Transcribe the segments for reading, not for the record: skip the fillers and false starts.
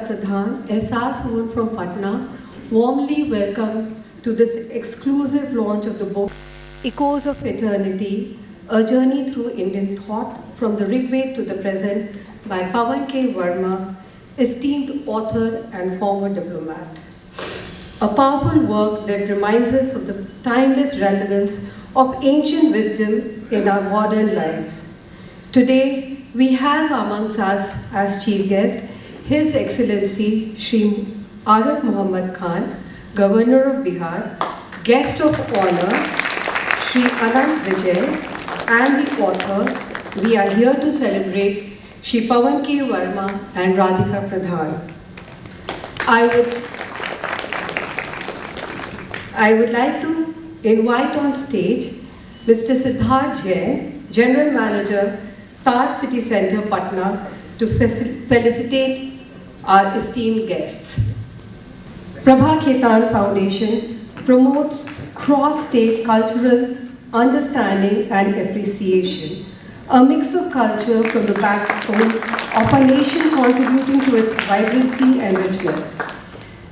Pradhan, Ehsaas from Patna, warmly welcome to this exclusive launch of the book, Echoes of Eternity, A Journey Through Indian Thought from the Rigveda to the Present by Pavan K Varma, esteemed author and former diplomat. A powerful work that reminds us of the timeless relevance of ancient wisdom in our modern lives. Today, we have amongst us as chief guest His Excellency Shri Arif Mohammad Khan, Governor of Bihar, guest of honor Shri Anant Vijay, and the author. We are here to celebrate Shri Pavan K Varma and Radhika Pradhan. I would like to invite on stage Mr. Siddharth Jain, General Manager, Taj City Centre, Patna, to felicitate our esteemed guests. Prabha Khaitan Foundation promotes cross-state cultural understanding and appreciation, a mix of culture from the backbone of a nation contributing to its vibrancy and richness.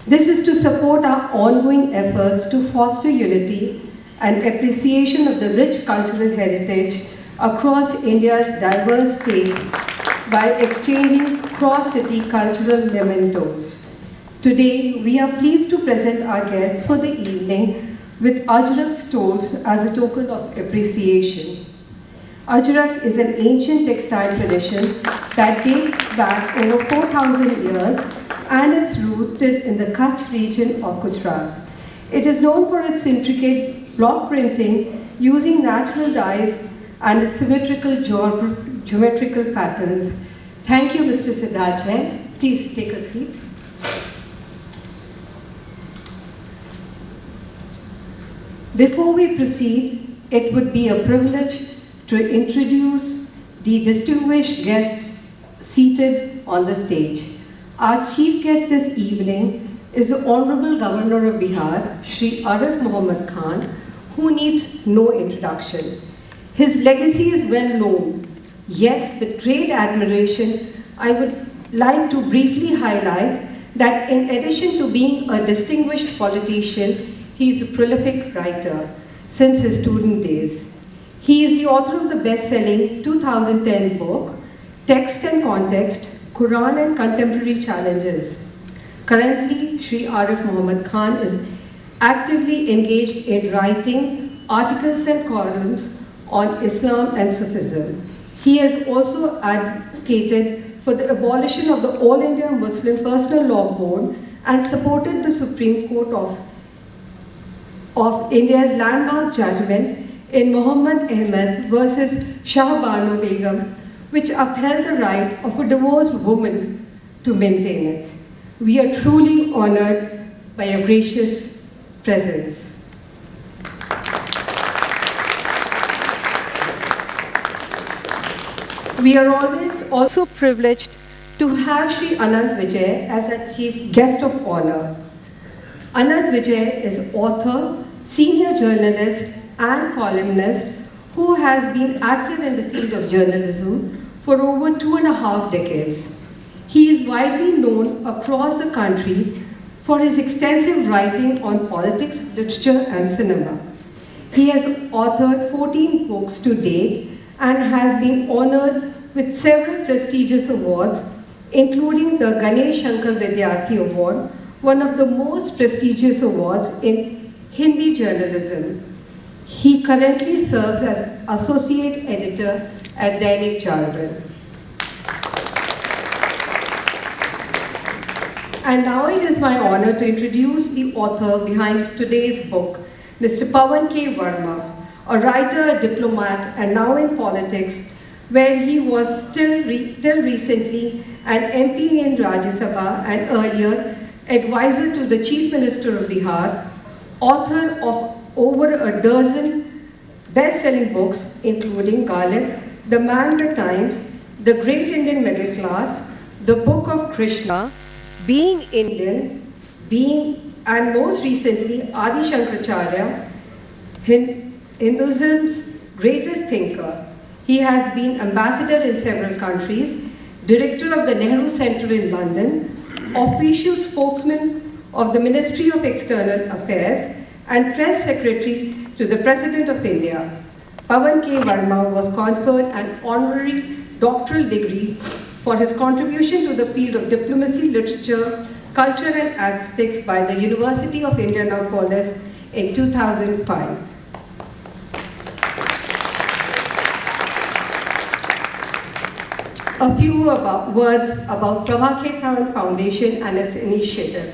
This is to support our ongoing efforts to foster unity and appreciation of the rich cultural heritage across India's diverse states by exchanging cross-city cultural mementos. Today, we are pleased to present our guests for the evening with Ajrak stoles as a token of appreciation. Ajrak is an ancient textile tradition that dates back over 4,000 years and it's rooted in the Kutch region of Gujarat. It is known for its intricate block printing using natural dyes and its symmetrical geometrical patterns. Thank you, Mr. Siddharth Jain. Please take a seat. Before we proceed, it would be a privilege to introduce the distinguished guests seated on the stage. Our chief guest this evening is the Honorable Governor of Bihar, Shri Arif Mohammad Khan, who needs no introduction. His legacy is well known, yet with great admiration, I would like to briefly highlight that in addition to being a distinguished politician, he is a prolific writer since his student days. He is the author of the best-selling 2010 book, Text and Context, Quran and Contemporary Challenges. Currently, Shri Arif Mohammad Khan is actively engaged in writing articles and columns on Islam and Sufism. He has also advocated for the abolition of the All India Muslim Personal Law Board and supported the Supreme Court of India's landmark judgment in Muhammad Ahmed versus Shah Banu Begum, which upheld the right of a divorced woman to maintenance. We are truly honored by your gracious presence. We are always also privileged to have Shri Anant Vijay as our chief guest of honor. Anant Vijay is author, senior journalist, and columnist who has been active in the field of journalism for over 2.5 decades. He is widely known across the country for his extensive writing on politics, literature, and cinema. He has authored 14 books to date and has been honored with several prestigious awards, including the Ganesh Shankar Vidyarthi Award, one of the most prestigious awards in Hindi journalism. He currently serves as Associate Editor at Dainik Jagran. And now it is my honor to introduce the author behind today's book, Mr. Pavan K Varma, a writer, a diplomat, and now in politics, where he was till recently an MP in Rajya Sabha and earlier advisor to the Chief Minister of Bihar, author of over a dozen best-selling books, including Ghalib, The Man the Times, The Great Indian Middle Class, The Book of Krishna, Being Indian, and most recently, Adi Shankaracharya, Hinduism's greatest thinker. He has been ambassador in several countries, director of the Nehru Center in London, official spokesman of the Ministry of External Affairs and press secretary to the President of India. Pavan K Varma was conferred an honorary doctoral degree for his contribution to the field of diplomacy, literature, culture and aesthetics by the University of Indianapolis in 2005. A few words about Prabha Khaitan Foundation and its initiative.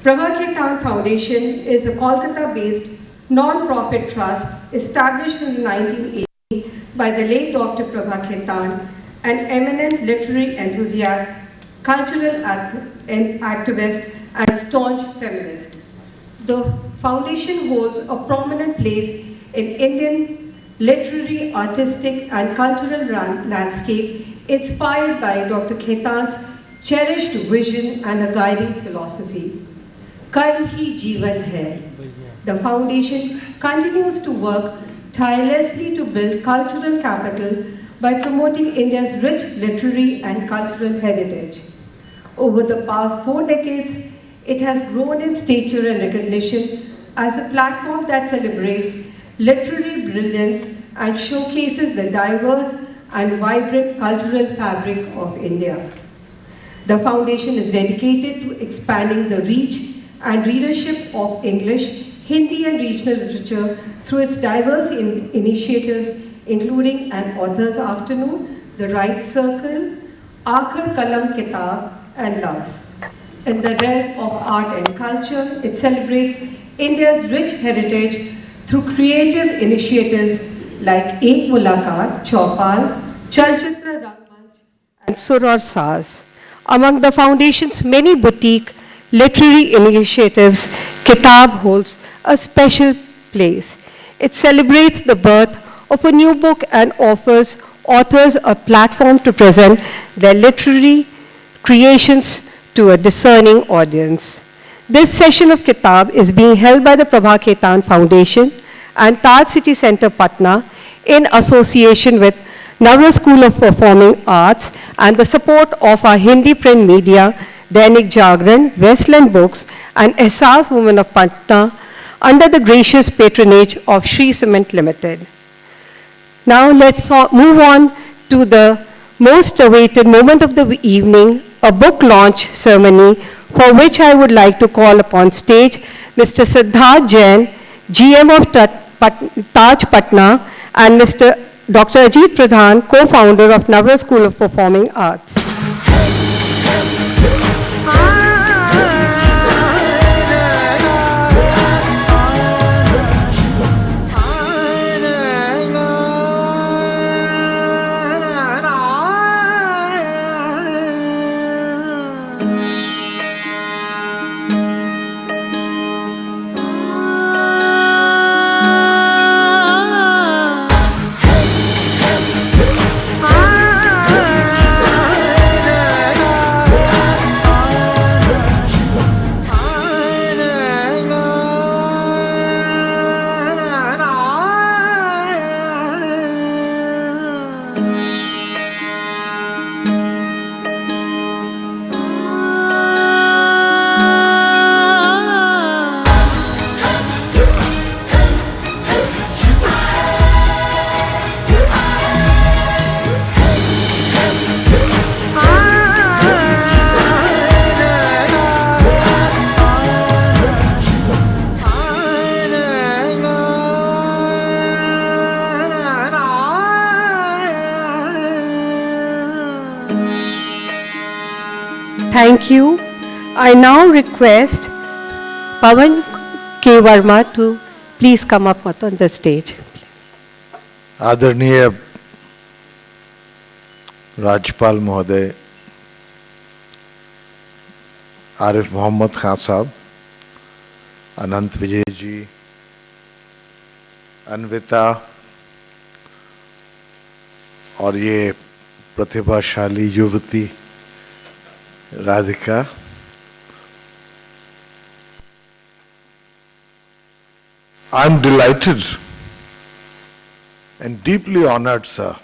Prabha Khaitan Foundation is a Kolkata-based non-profit trust established in 1980 by the late Dr. Prabha Khaitan, an eminent literary enthusiast, cultural activist, and staunch feminist. The foundation holds a prominent place in Indian literary, artistic, and cultural landscape inspired by Dr. Khaitan's cherished vision and a guiding philosophy. Kal hi Jeevan hai. The foundation continues to work tirelessly to build cultural capital by promoting India's rich literary and cultural heritage. Over the past 4 decades, it has grown in stature and recognition as a platform that celebrates literary brilliance and showcases the diverse and vibrant cultural fabric of India. The foundation is dedicated to expanding the reach and readership of English, Hindi and regional literature through its diverse initiatives, including an author's afternoon, the Right Circle, Aakhar Kalam Kitaab, and Loves. In the realm of art and culture, it celebrates India's rich heritage through creative initiatives like Ek Mulaqat, Chaupal, Chalchitra Rangmanch, and Suror Saaz. Among the foundation's many boutique literary initiatives, Kitaab holds a special place. It celebrates the birth of a new book and offers authors a platform to present their literary creations to a discerning audience. This session of Kitaab is being held by the Prabha Khaitan Foundation and Taj City Centre, Patna, in association with Navras School of Performing Arts and the support of our Hindi print media, Dainik, Jagran, Westland Books, and Ehsaas Women of Patna, under the gracious patronage of Shri Cement Limited. Now let's move on to the most awaited moment of the evening, a book launch ceremony, for which I would like to call upon stage Mr. Siddharth Jain, GM of Taj Patna, and Mr. Dr. Ajit Pradhan, co-founder of Navras School of Performing Arts. Thank you. I now request Pavan K Varma to please come up on the stage. आदरणीय राज्यपाल महोदय आरिफ मोहम्मद खान साहब, अनंत विजय जी, अनविता और ये प्रतिभाशाली युवती Radhika, I'm delighted and deeply honored, sir,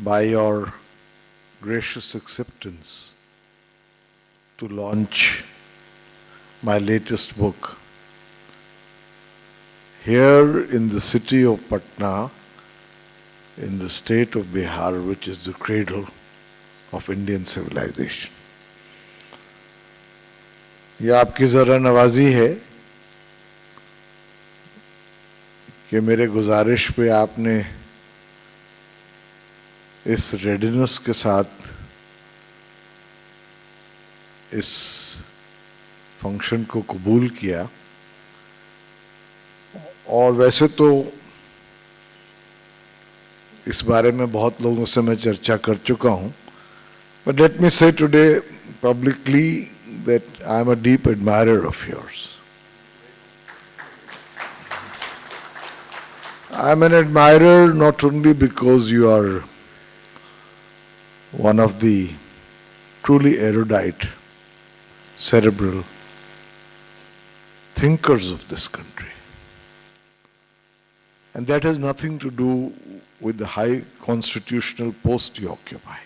by your gracious acceptance to launch my latest book here in the city of Patna, in the state of Bihar, which is the cradle of Indian civilization. यह आपकी ज़रा नवाजी है कि मेरे गुजारिश पे आपने इस रेडिनेस के साथ इस फंक्शन को कबूल किया। और वैसे तो इस बारे में बहुत लोगों से मैं चर्चा कर चुका हूं, but let me say today publicly that I am a deep admirer of yours. I am an admirer not only because you are one of the truly erudite, cerebral thinkers of this country. And that has nothing to do with the high constitutional post you occupy.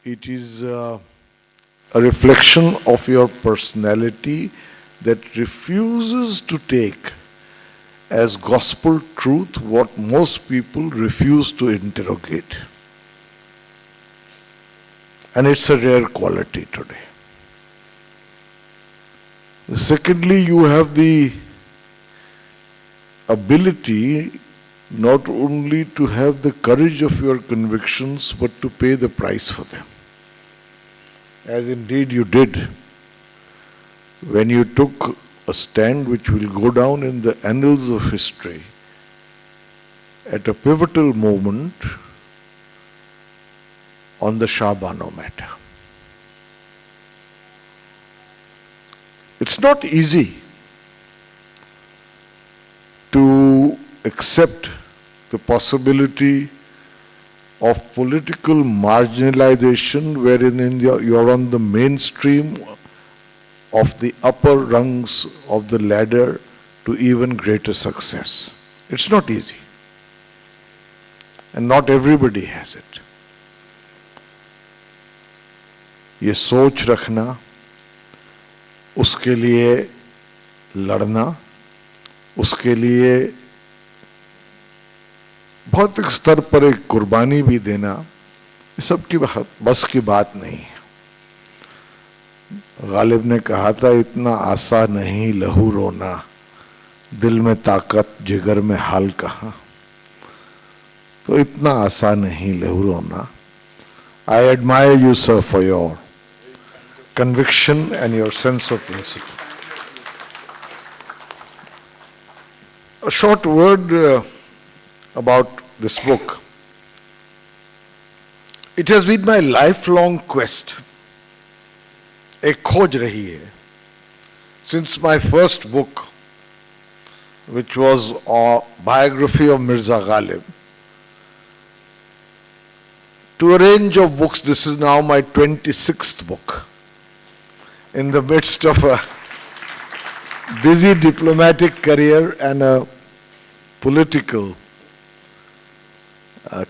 It is a reflection of your personality that refuses to take as gospel truth what most people refuse to interrogate. And it's a rare quality today. Secondly, you have the ability not only to have the courage of your convictions but to pay the price for them, as indeed you did when you took a stand which will go down in the annals of history at a pivotal moment on the Shah Bano matter. It's not easy to accept the possibility of political marginalization wherein you're on the mainstream of the upper rungs of the ladder to even greater success. It's not easy. And not everybody has it. ये सोच रखना, उसके लिए लड़ना, उसके लिए भौतिक स्तर पर एक कुर्बानी भी देना, ये सब की बस की बात नहीं है। गालिब ने कहा था, इतना आसान नहीं लहू रोना, दिल में ताकत जिगर में हाल कहाँ। तो इतना आसान नहीं लहू रोना। I admire you, sir, for your conviction and your sense of principle. A short word about this book. It has been my lifelong quest. एक खोज रही है since my first book, which was a biography of Mirza Ghalib, to a range of books. This is now my 26th book. In the midst of a busy diplomatic career and a political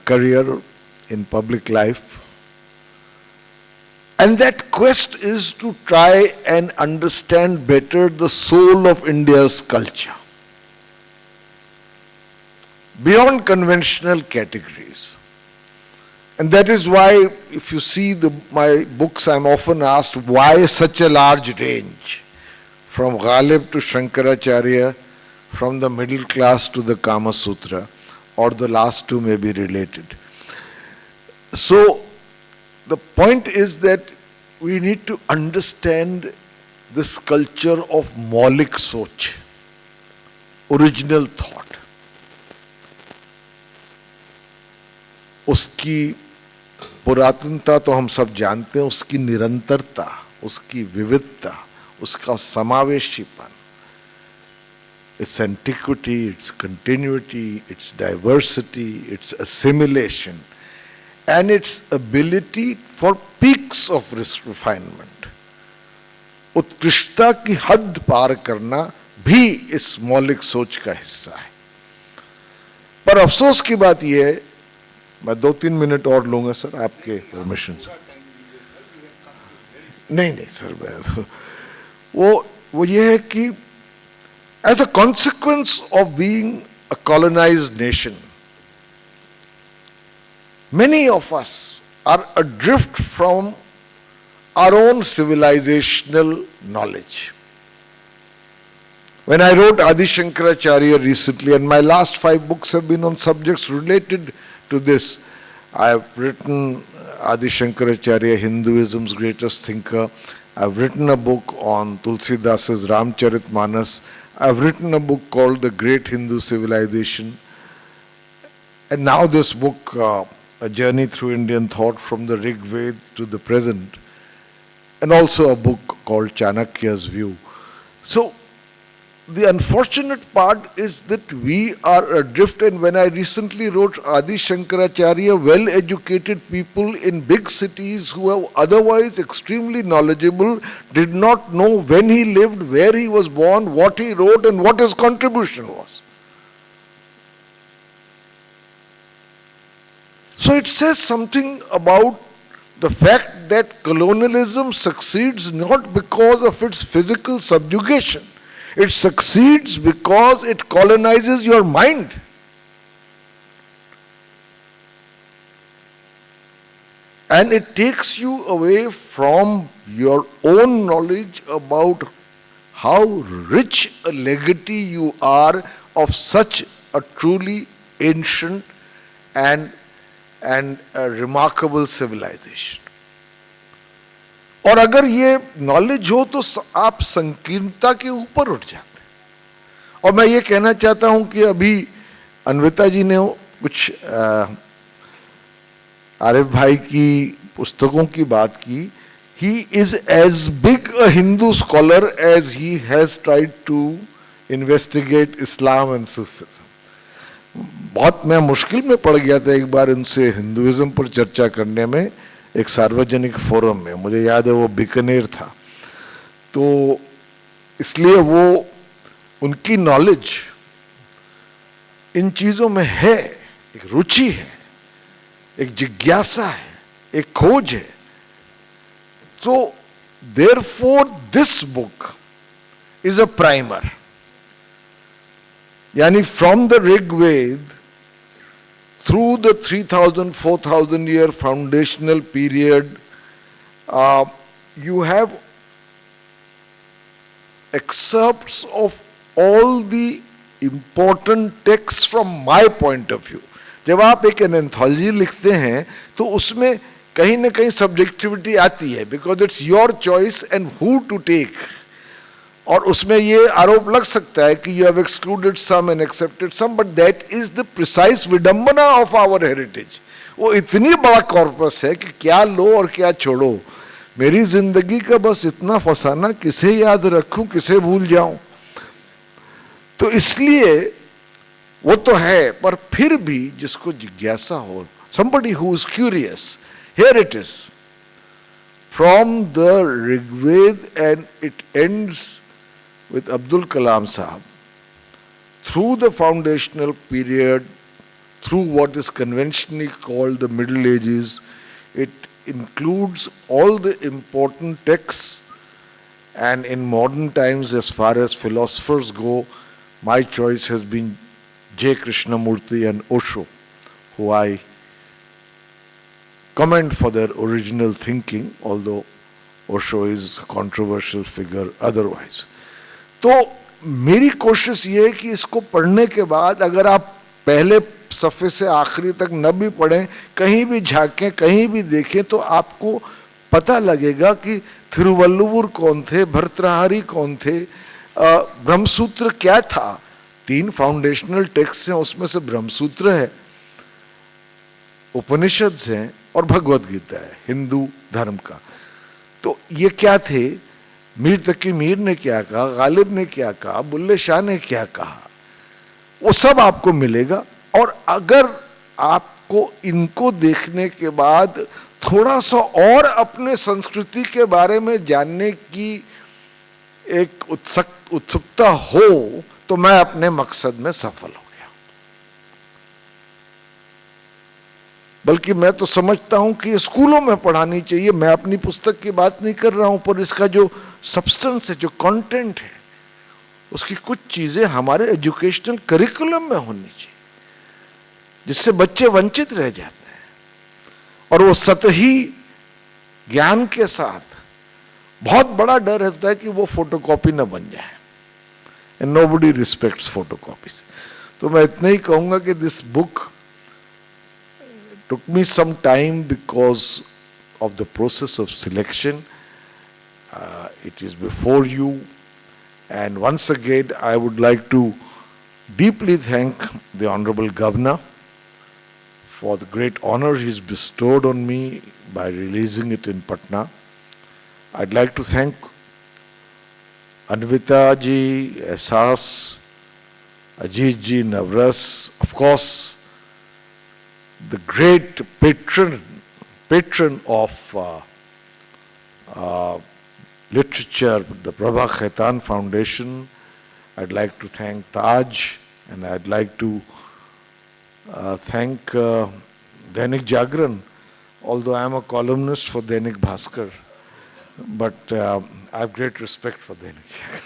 career in public life. And that quest is to try and understand better the soul of India's culture, beyond conventional categories. And that is why, if you see my books, I'm often asked, why such a large range? From Ghalib to Shankaracharya, from the middle class to the Kama Sutra, or the last two may be related. So, the point is that we need to understand this culture of Maulik Soch, original thought. उसकी पुरातनता तो हम सब जानते हैं, उसकी निरंतरता, उसकी विविधता, उसका समावेशीपन, its antiquity, its continuity, its diversity, its assimilation, and its ability for peaks of refinement. उत्कृष्टता की हद पार करना भी इस मौलिक सोच का हिस्सा है। पर अफसोस की बात यह है मैं 2-3 मिनट और लूंगा सर आपके परमिशन से। नहीं नहीं सर, मैं वो ये है कि as a consequence of being a colonized nation, many of us are adrift from our own civilizational knowledge. When I wrote Adi Shankaracharya recently, and my last 5 books have been on subjects related to this, I have written Adi Shankaracharya, Hinduism's greatest thinker. I've written a book on Tulsidasa's Ramcharitmanas. I've written a book called The Great Hindu Civilization. And now this book, A Journey Through Indian Thought from the Rigveda to the Present. And also a book called Chanakya's View. So, the unfortunate part is that we are adrift, and when I recently wrote Adi Shankaracharya, well-educated people in big cities who are otherwise extremely knowledgeable did not know when he lived, where he was born, what he wrote and what his contribution was. So it says something about the fact that colonialism succeeds not because of its physical subjugation. It succeeds because it colonizes your mind. And it takes you away from your own knowledge about how rich a legatee you are of such a truly ancient and a remarkable civilization. और अगर ये knowledge हो तो आप संकीर्णता के ऊपर उठ जाते हैं। और मैं ये कहना चाहता हूं कि अभी अन्विता जी ने कुछ आरिफ भाई की पुस्तकों की बात की। He is as big a Hindu scholar as he has tried to investigate Islam and Sufism. बहुत मैं मुश्किल में पड़ गया था एक बार इनसे हिंदुइज्म पर चर्चा करने में, एक सार्वजनिक फोरम में। मुझे याद है वो बीकानेर था, तो इसलिए वो उनकी नॉलेज इन चीजों में है, एक रुचि है, एक जिज्ञासा है, एक खोज है। तो therefore this book is a primer, यानी from the Rigveda through the 3,000, 4,000 year foundational period, you have excerpts of all the important texts from my point of view. जब आप एक एंथोलॉजी लिखते हैं तो उसमें कहीं ना कहीं सब्जेक्टिविटी आती है, because it's your choice and who to take. और उसमें ये आरोप लग सकता है कि you have excluded some and accepted some, but that is the precise विडंबना ऑफ आवर हेरिटेज। वो इतनी बड़ा कॉर्पस है कि क्या लो और क्या छोड़ो। मेरी जिंदगी का बस इतना फसाना, किसे याद रखूं किसे भूल जाऊं। तो इसलिए वो तो है, पर फिर भी जिसको जिज्ञासा हो, somebody who is curious, here it is from the Rigveda, and it ends with Abdul Kalam Sahab, through the foundational period, through what is conventionally called the Middle Ages. It includes all the important texts, and in modern times, as far as philosophers go, my choice has been J. Krishnamurti and Osho, who I commend for their original thinking, although Osho is a controversial figure otherwise. तो मेरी कोशिश ये है कि इसको पढ़ने के बाद अगर आप पहले सफ़े से आखिरी तक न भी पढ़ें, कहीं भी झांकें, कहीं भी देखें, तो आपको पता लगेगा कि थिरुवल्लुवर कौन थे, भर्तृहरि कौन थे, ब्रह्मसूत्र क्या था। 3 फाउंडेशनल टेक्स्ट हैं, उसमें से ब्रह्मसूत्र है, उपनिषद हैं और भगवद गीता है हिंदू धर्म का। तो ये क्या थे, मीर तकी मीर ने क्या कहा, गालिब ने क्या कहा, बुल्ले शाह ने क्या कहा, वो सब आपको मिलेगा। और अगर आपको इनको देखने के बाद थोड़ा सा और अपने संस्कृति के बारे में जानने की एक उत्सुकता हो, तो मैं अपने मकसद में सफल हो गया। बल्कि मैं तो समझता हूं कि स्कूलों में पढ़ानी चाहिए। मैं अपनी पुस्तक की बात नहीं कर रहा हूं, पर इसका जो सब्सटेंस है, जो कंटेंट है, उसकी कुछ चीजें हमारे एजुकेशनल करिकुलम में होनी चाहिए, जिससे बच्चे वंचित रह जाते हैं और वो सतही ज्ञान के साथ बहुत बड़ा डर रहता है कि वो फोटोकॉपी न बन जाए, एंड नोबडी रिस्पेक्ट्स फोटोकॉपीज। तो मैं इतना ही कहूंगा कि this book took me some time because of the process of selection. It is before you, and once again I would like to deeply thank the Honorable Governor for the great honor he's bestowed on me by releasing it in Patna. I'd like to thank Anvita ji, Ehsaas, Ajit ji, Navras, of course the great patron of literature, the Prabha Khaitan Foundation. I'd like to thank Taj, and I'd like to thank Dainik Jagran, although I'm a columnist for Dainik Bhaskar, but I have great respect for Dainik Jagran.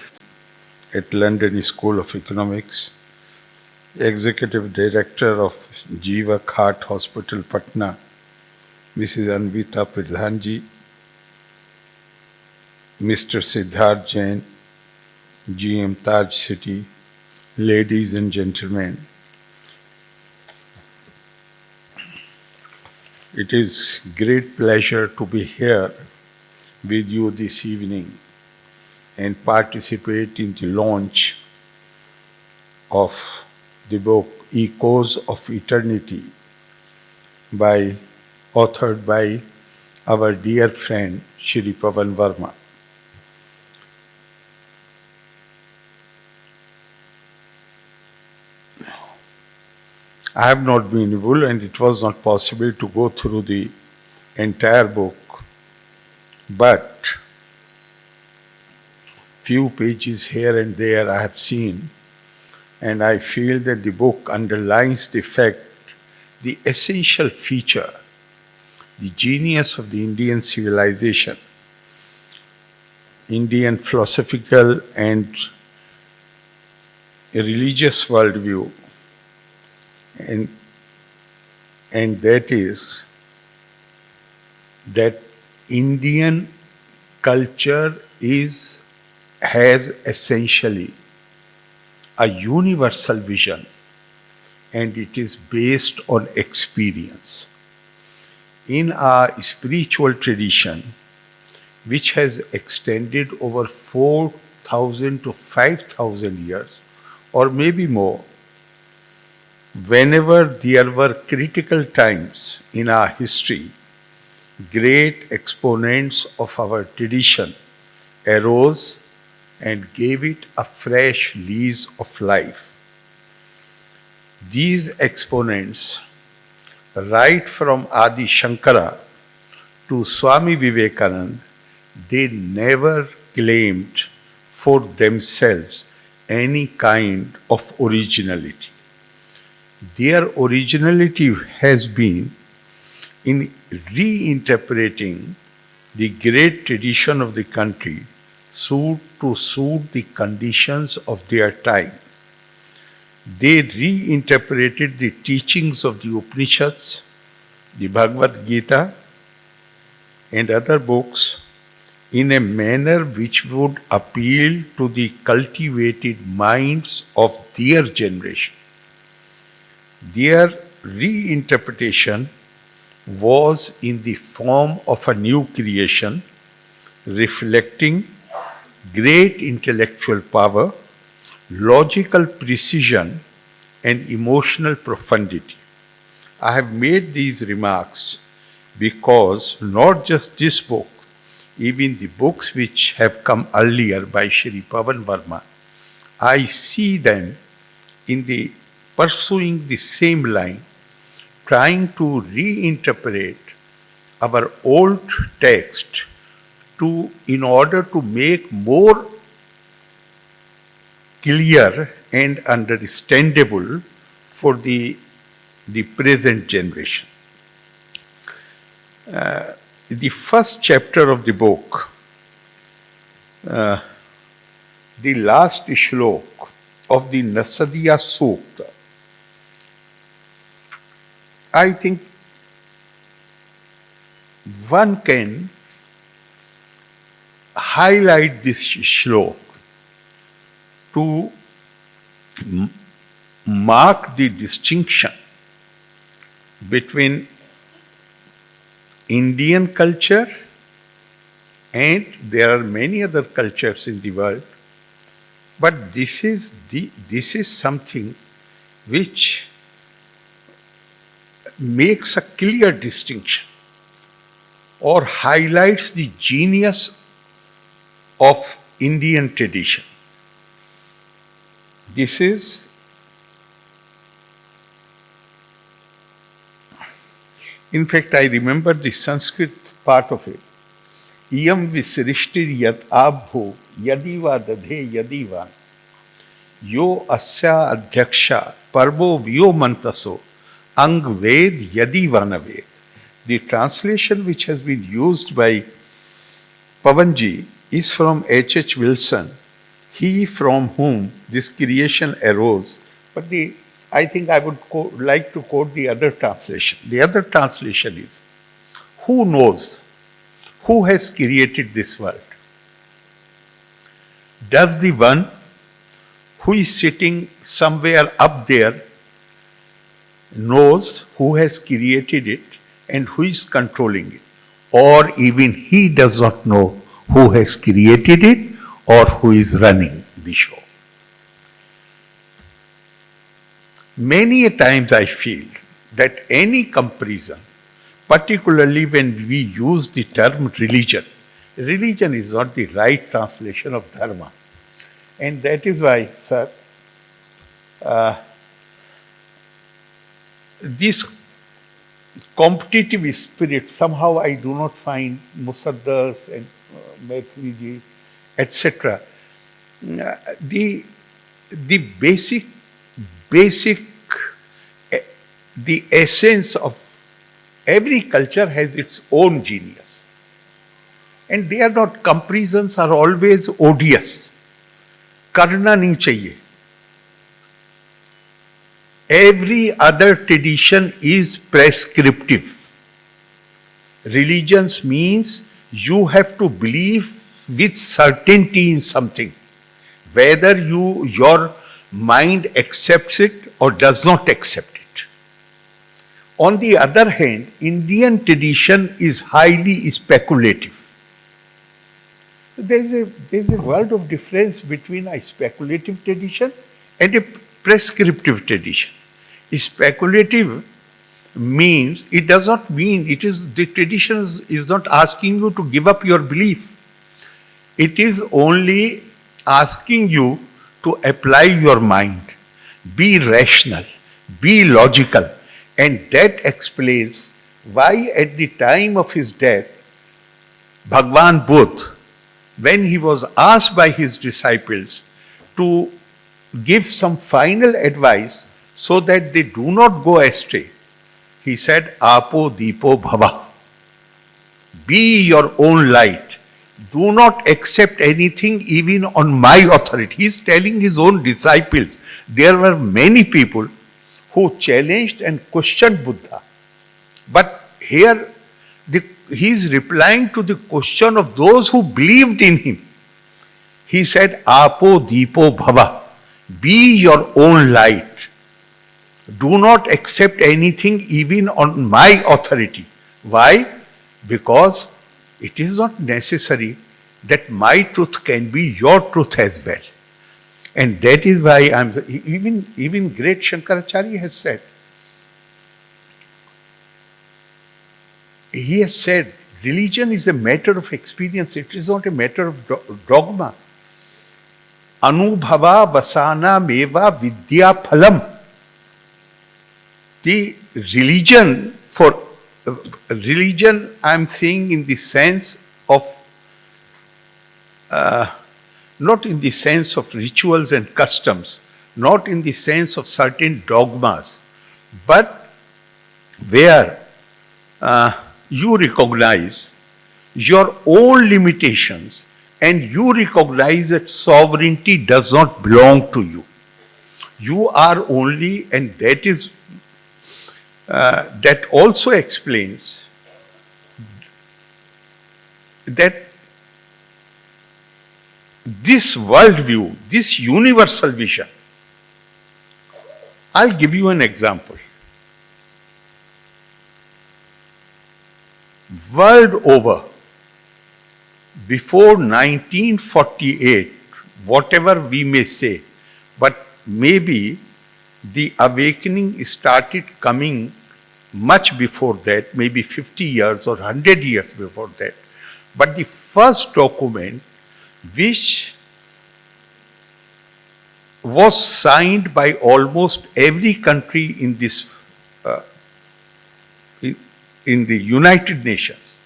At London School of Economics, Executive Director of Jiva Heart Hospital, Patna, Mrs. Anvita Pradhan ji, Mr. Siddharth Jain, GM Taj City, ladies and gentlemen, it is great pleasure to be here with you this evening and participate in the launch of the book Echoes of Eternity authored by our dear friend Shri Pavan Varma. I have not been able, and it was not possible to go through the entire book, but few pages here and there I have seen, and I feel that the book underlines the fact, the essential feature, the genius of the Indian civilization, Indian philosophical and religious worldview, and that is that Indian culture has essentially a universal vision, and it is based on experience. In our spiritual tradition, which has extended over 4,000 to 5,000 years, or maybe more, whenever there were critical times in our history, great exponents of our tradition arose and gave it a fresh lease of life. These exponents, right from Adi Shankara to Swami Vivekananda, they never claimed for themselves any kind of originality. Their originality has been in reinterpreting the great tradition of the country to suit the conditions of their time. They reinterpreted the teachings of the Upanishads, the Bhagavad Gita, and other books in a manner which would appeal to the cultivated minds of their generation. Their reinterpretation was in the form of a new creation, reflecting great intellectual power, logical precision, and emotional profundity. I have made these remarks because not just this book, even the books which have come earlier by Shri Pavan Varma, I see them in the pursuing the same line, trying to reinterpret our old text in order to make more clear and understandable for the present generation. The first chapter of the book, the last shlok of the Nasadiya Sukta, I think one can highlight this shlok to mark the distinction between Indian culture, and there are many other cultures in the world, but this is something which makes a clear distinction or highlights the genius of Indian tradition. This is in fact, I remember the Sanskrit part of it. Iyam visrishtir yat abho yadiva dadhe yadiva yo asya adhyaksha parvo vyo mantaso unveiled yadiva naved. The translation which has been used by Pavan ji is from H. Wilson, he from whom this creation arose. But I think I would like to quote the other translation. The other translation is, who knows who has created this world? Does the one who is sitting somewhere up there knows who has created it and who is controlling it? Or even he does not know who has created it or who is running the show? Many a times I feel that any comparison, particularly when we use the term religion is not the right translation of dharma. And that is why, sir, this competitive spirit, somehow I do not find Musaddas and Maithriji, etc. The basic, the essence of every culture has its own genius. And they are not, comparisons are always odious. Karna nahi chahiye. Every other tradition is prescriptive. Religions means you have to believe with certainty in something, whether your mind accepts it or does not accept it. On the other hand, Indian tradition is highly speculative. There is a world of difference between a speculative tradition and a prescriptive tradition. Speculative means, it does not mean, the tradition is not asking you to give up your belief. It is only asking you to apply your mind, be rational, be logical, and that explains why at the time of his death, Bhagwan Buddha, when he was asked by his disciples to give some final advice so that they do not go astray, he said, Apo Deepo Bhava. Be your own light. Do not accept anything even on my authority. He is telling his own disciples. There were many people who challenged and questioned Buddha. But here he is replying to the question of those who believed in him. He said, Apo Deepo Bhava. Be your own light. Do not accept anything even on my authority. Why? Because it is not necessary that my truth can be your truth as well. And that is why even great Shankaracharya has said, he has said, religion is a matter of experience, it is not a matter of dogma. Anubhava vasana meva vidya phalam. The religion, I am saying in the sense of, not in the sense of rituals and customs, not in the sense of certain dogmas, but where you recognize your own limitations and you recognize that sovereignty does not belong to you. You are only, and that is, that also explains that this worldview, this universal vision. I'll give you an example. World over, before 1948, whatever we may say, but maybe the awakening started coming much before that, maybe 50 years or 100 years before that. But the first document which was signed by almost every country in this in the United Nations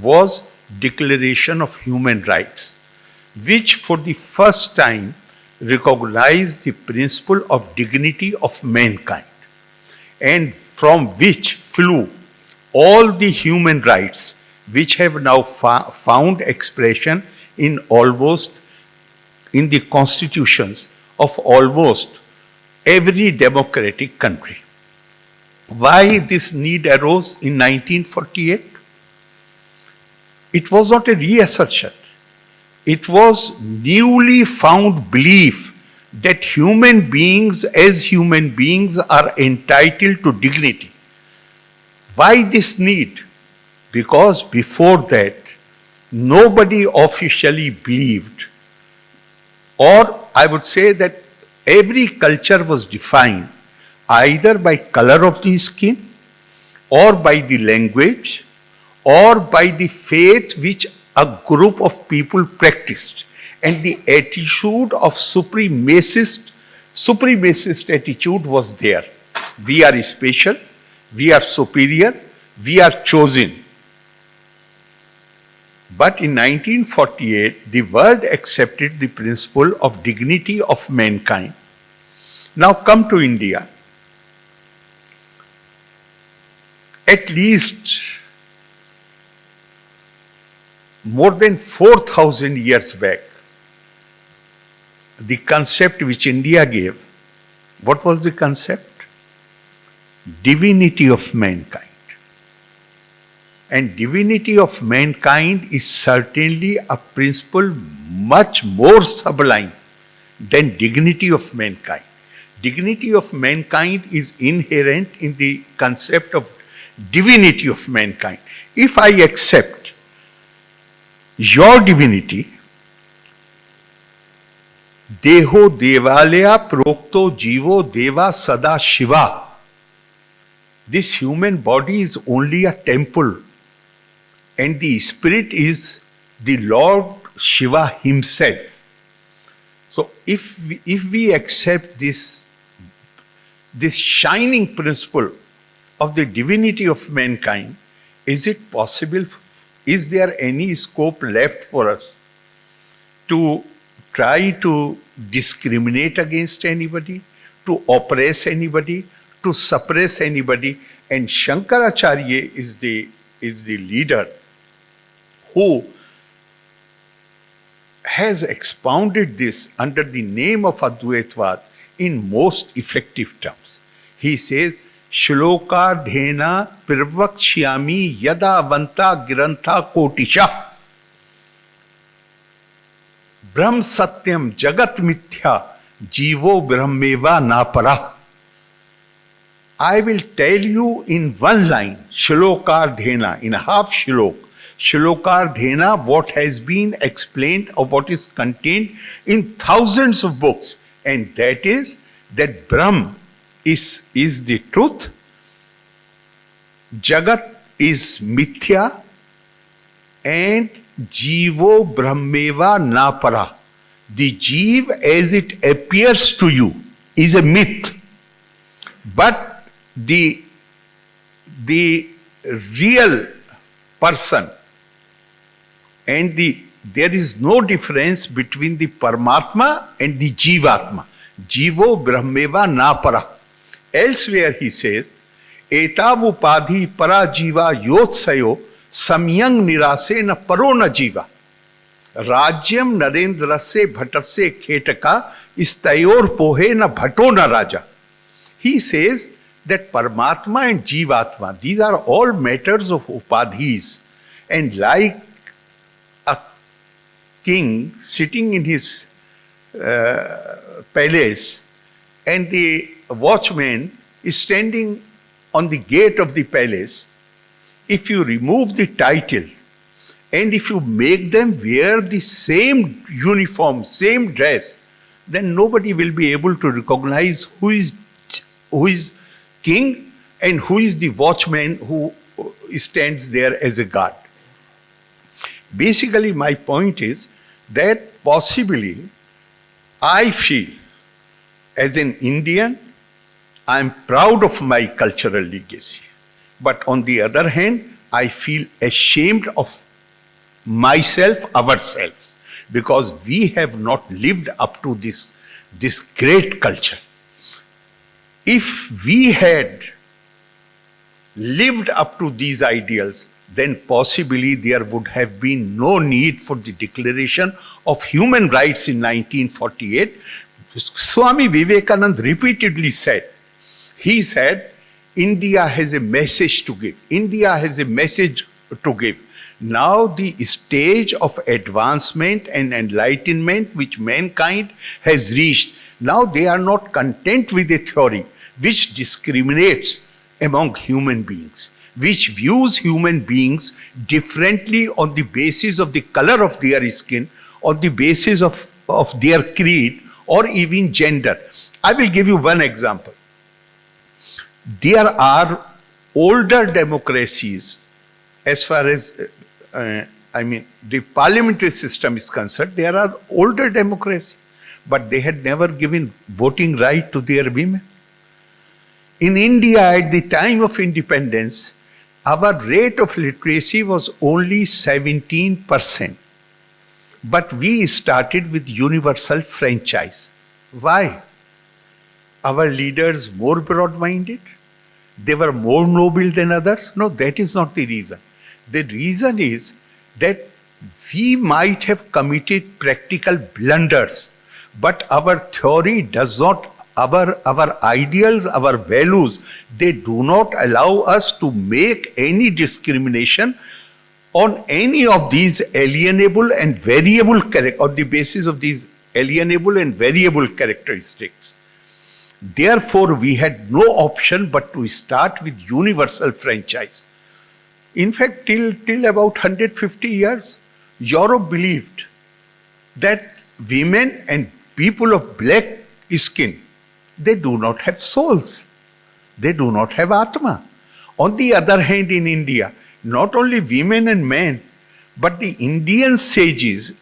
was Declaration of Human Rights, which for the first time recognized the principle of dignity of mankind, and from which flew all the human rights which have now found expression in the constitutions of almost every democratic country. Why this need arose in 1948? It was not a reassertion. It was newly found belief that human beings as human beings are entitled to dignity. Why this need? Because before that, nobody officially believed, or I would say that every culture was defined either by color of the skin, or by the language, or by the faith which a group of people practiced. And the attitude of supremacist attitude was there. We are special, we are superior, we are chosen. But in 1948, the world accepted the principle of dignity of mankind. Now come to India. At least more than 4,000 years back, the concept which India gave, what was the concept? Divinity of mankind. And divinity of mankind is certainly a principle much more sublime than dignity of mankind. Dignity of mankind is inherent in the concept of divinity of mankind. If I accept your divinity, Deho Devalaya Prokto Jivo Deva Sada Shiva. This human body is only a temple, and the spirit is the Lord Shiva himself. So if we accept this shining principle of the divinity of mankind, is it possible, is there any scope left for us to try to discriminate against anybody, to oppress anybody, to suppress anybody? And Shankaracharya is the leader who has expounded this under the name of Advaitvad in most effective terms. He says, Shlokardhena Pirvakshyami Yada Vanta Girantha Kotisha Brahm Satyam Jagat Mithya Jivo Brahmeva Napara. I will tell you in one line, Shlokardhena, in half shlok, Shlokardhena, what has been explained or what is contained in thousands of books, and that is that Brahm is the truth, Jagat is mithya, and Jivo Brahmeva Napara. The Jeev as it appears to you is a myth, but the real person and there is no difference between the Paramatma and the Jivatma. Jivo Brahmeva Napara. Elsewhere he says, एताव उपाधि पराजीवा योत्सयो Samyang निरासे न परो न जीवा राज्यम नरेंद्रस्य भटस्य खेटका isthayor pohe na bhato na raja. He says that Paramatma and Jivatma, these are all matters of upadhis. And like a king sitting in his palace and the watchman is standing on the gate of the palace, if you remove the title and if you make them wear the same uniform, same dress, then nobody will be able to recognize who is king and who is the watchman who stands there as a guard. Basically, my point is that possibly I feel as an Indian, I am proud of my cultural legacy. But on the other hand, I feel ashamed of myself, ourselves, because we have not lived up to this great culture. If we had lived up to these ideals, then possibly there would have been no need for the Declaration of Human Rights in 1948. Swami Vivekananda repeatedly said, he said, India has a message to give. India has a message to give. Now the stage of advancement and enlightenment which mankind has reached, now they are not content with a theory which discriminates among human beings, which views human beings differently on the basis of the color of their skin, on the basis of their creed, or even gender. I will give you one example. There are older democracies as far as the parliamentary system is concerned. There are older democracies, but they had never given voting right to their women. In India, at the time of independence, our rate of literacy was only 17%. But we started with universal franchise. Why? Our leaders more broad-minded? They were more noble than others? No, that is not the reason. The reason is that we might have committed practical blunders, but our theory does not, our ideals, our values, they do not allow us to make any discrimination on any of these alienable and variable on the basis of these alienable and variable characteristics. Therefore, we had no option but to start with universal franchise. In fact, till about 150 years, Europe believed that women and people of black skin, they do not have souls. They do not have Atma. On the other hand, in India, not only women and men, but the Indian sages,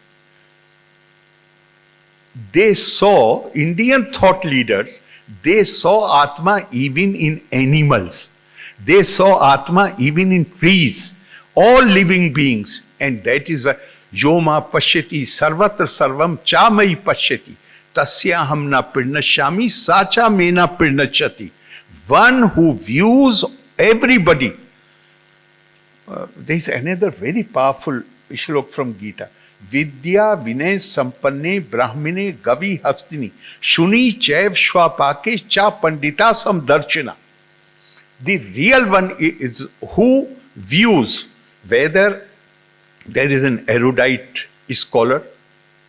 they saw, Indian thought leaders, they saw Atma even in animals. They saw Atma even in trees, all living beings. And that is why Yoma Pashyati Sarvatra Sarvam Chamai Pashyati Tasya Hamna Pirnashami Sacha Mena Pirnachati. One who views everybody. There is another very powerful shlok from Gita. Vidya Vinay Sampanne Brahmine Gavi Hastini Shuni Chaiv Shwapake Cha Pandita Samdarshana. The real one is who views whether there is an erudite scholar,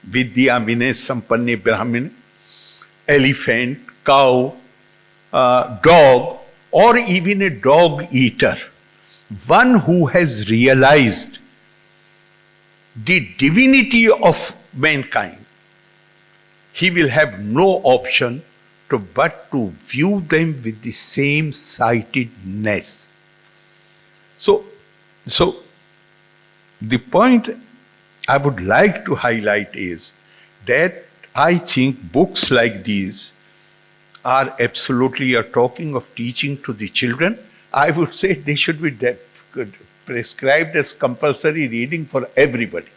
Vidya Vinay Sampanne Brahmine, elephant, cow, dog, or even a dog eater. One who has realized the divinity of mankind, he will have no option but to view them with the same sightedness. So the point I would like to highlight is that I think books like these are absolutely talking of teaching to the children. I would say they should be prescribed as compulsory reading for everybody.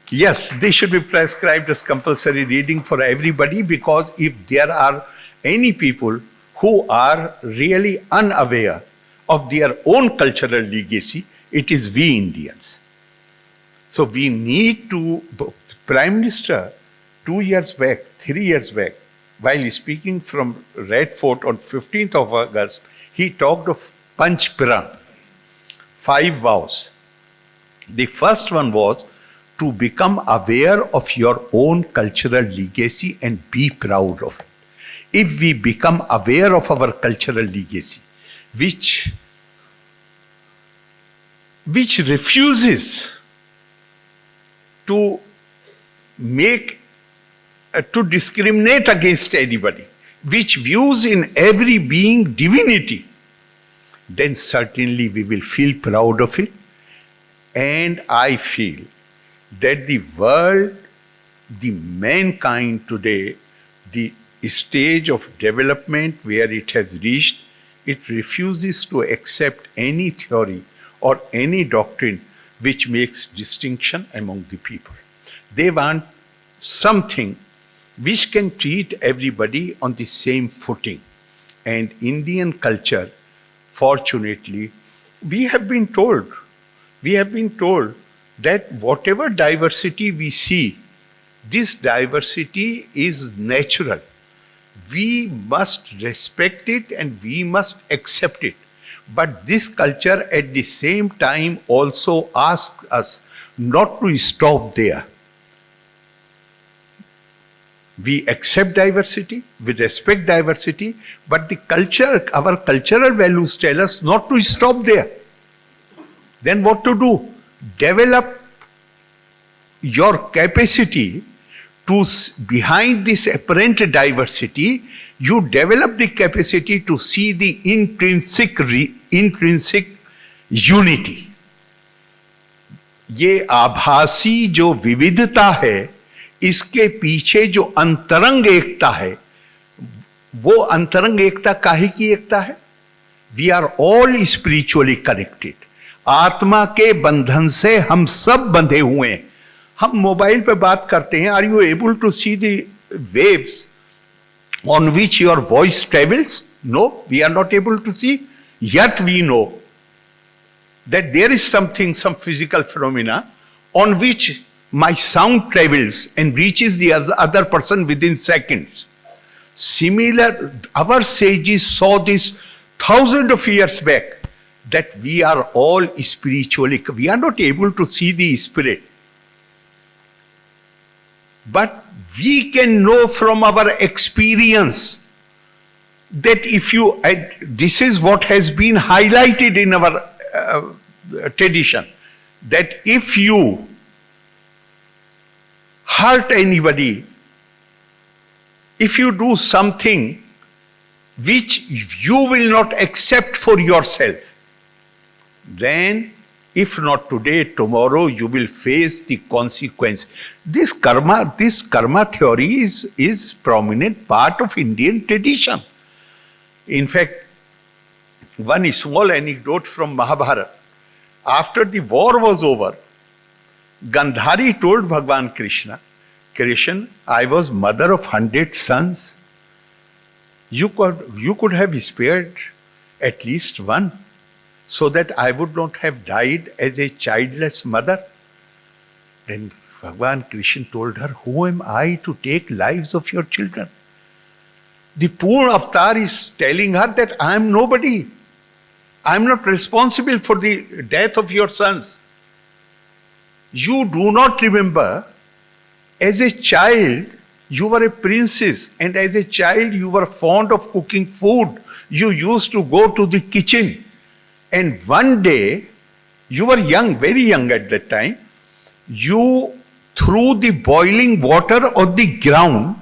Yes, they should be prescribed as compulsory reading for everybody, because if there are any people who are really unaware of their own cultural legacy, it is we Indians. So we need to, Prime Minister, 2 years back, 3 years back, while speaking from Red Fort on 15th of August, he talked of Panch Piran, 5 vows. The first one was to become aware of your own cultural legacy and be proud of it. If we become aware of our cultural legacy, which refuses to to discriminate against anybody, which views in every being divinity, then certainly we will feel proud of it. And I feel that the world, the mankind today, the stage of development where it has reached, it refuses to accept any theory or any doctrine which makes distinction among the people. They want something which can treat everybody on the same footing. And Indian culture, fortunately, we have been told that whatever diversity we see, this diversity is natural. We must respect it and we must accept it. But this culture at the same time also asks us not to stop there. We accept diversity, we respect diversity, but the culture, our cultural values tell us not to stop there. Then what to do? Develop your capacity to, behind this apparent diversity, you develop the capacity to see the intrinsic unity. ये आभासी जो विविधता है, इसके पीछे जो अंतरंग एकता है, वो अंतरंग एकता काहे की एकता है? We are all spiritually connected. आत्मा के बंधन से हम सब बंधे हुए हैं. हम मोबाइल पे बात करते हैं. Are you able to see the waves on which your voice travels? No, we are not able to see. Yet we know that there is something, some physical phenomena on which my sound travels and reaches the other person within seconds. Similar, our sages saw this thousands of years back, that we are all spiritually, we are not able to see the spirit. But we can know from our experience that if you, this is what has been highlighted in our tradition, that if you hurt anybody, if you do something which you will not accept for yourself, then if not today, tomorrow you will face the consequence. This karma theory is prominent part of Indian tradition. In fact, one small anecdote from Mahabharata. After the war was over, Gandhari told Bhagwan Krishna, Krishna, I was mother of 100 sons. You could have spared at least one, so that I would not have died as a childless mother. Then Bhagwan Krishna told her, who am I to take lives of your children? The poor avatar is telling her that I am nobody. I am not responsible for the death of your sons. You do not remember, as a child, you were a princess, and as a child you were fond of cooking food. You used to go to the kitchen. And one day, you were young, very young at that time, you threw the boiling water on the ground,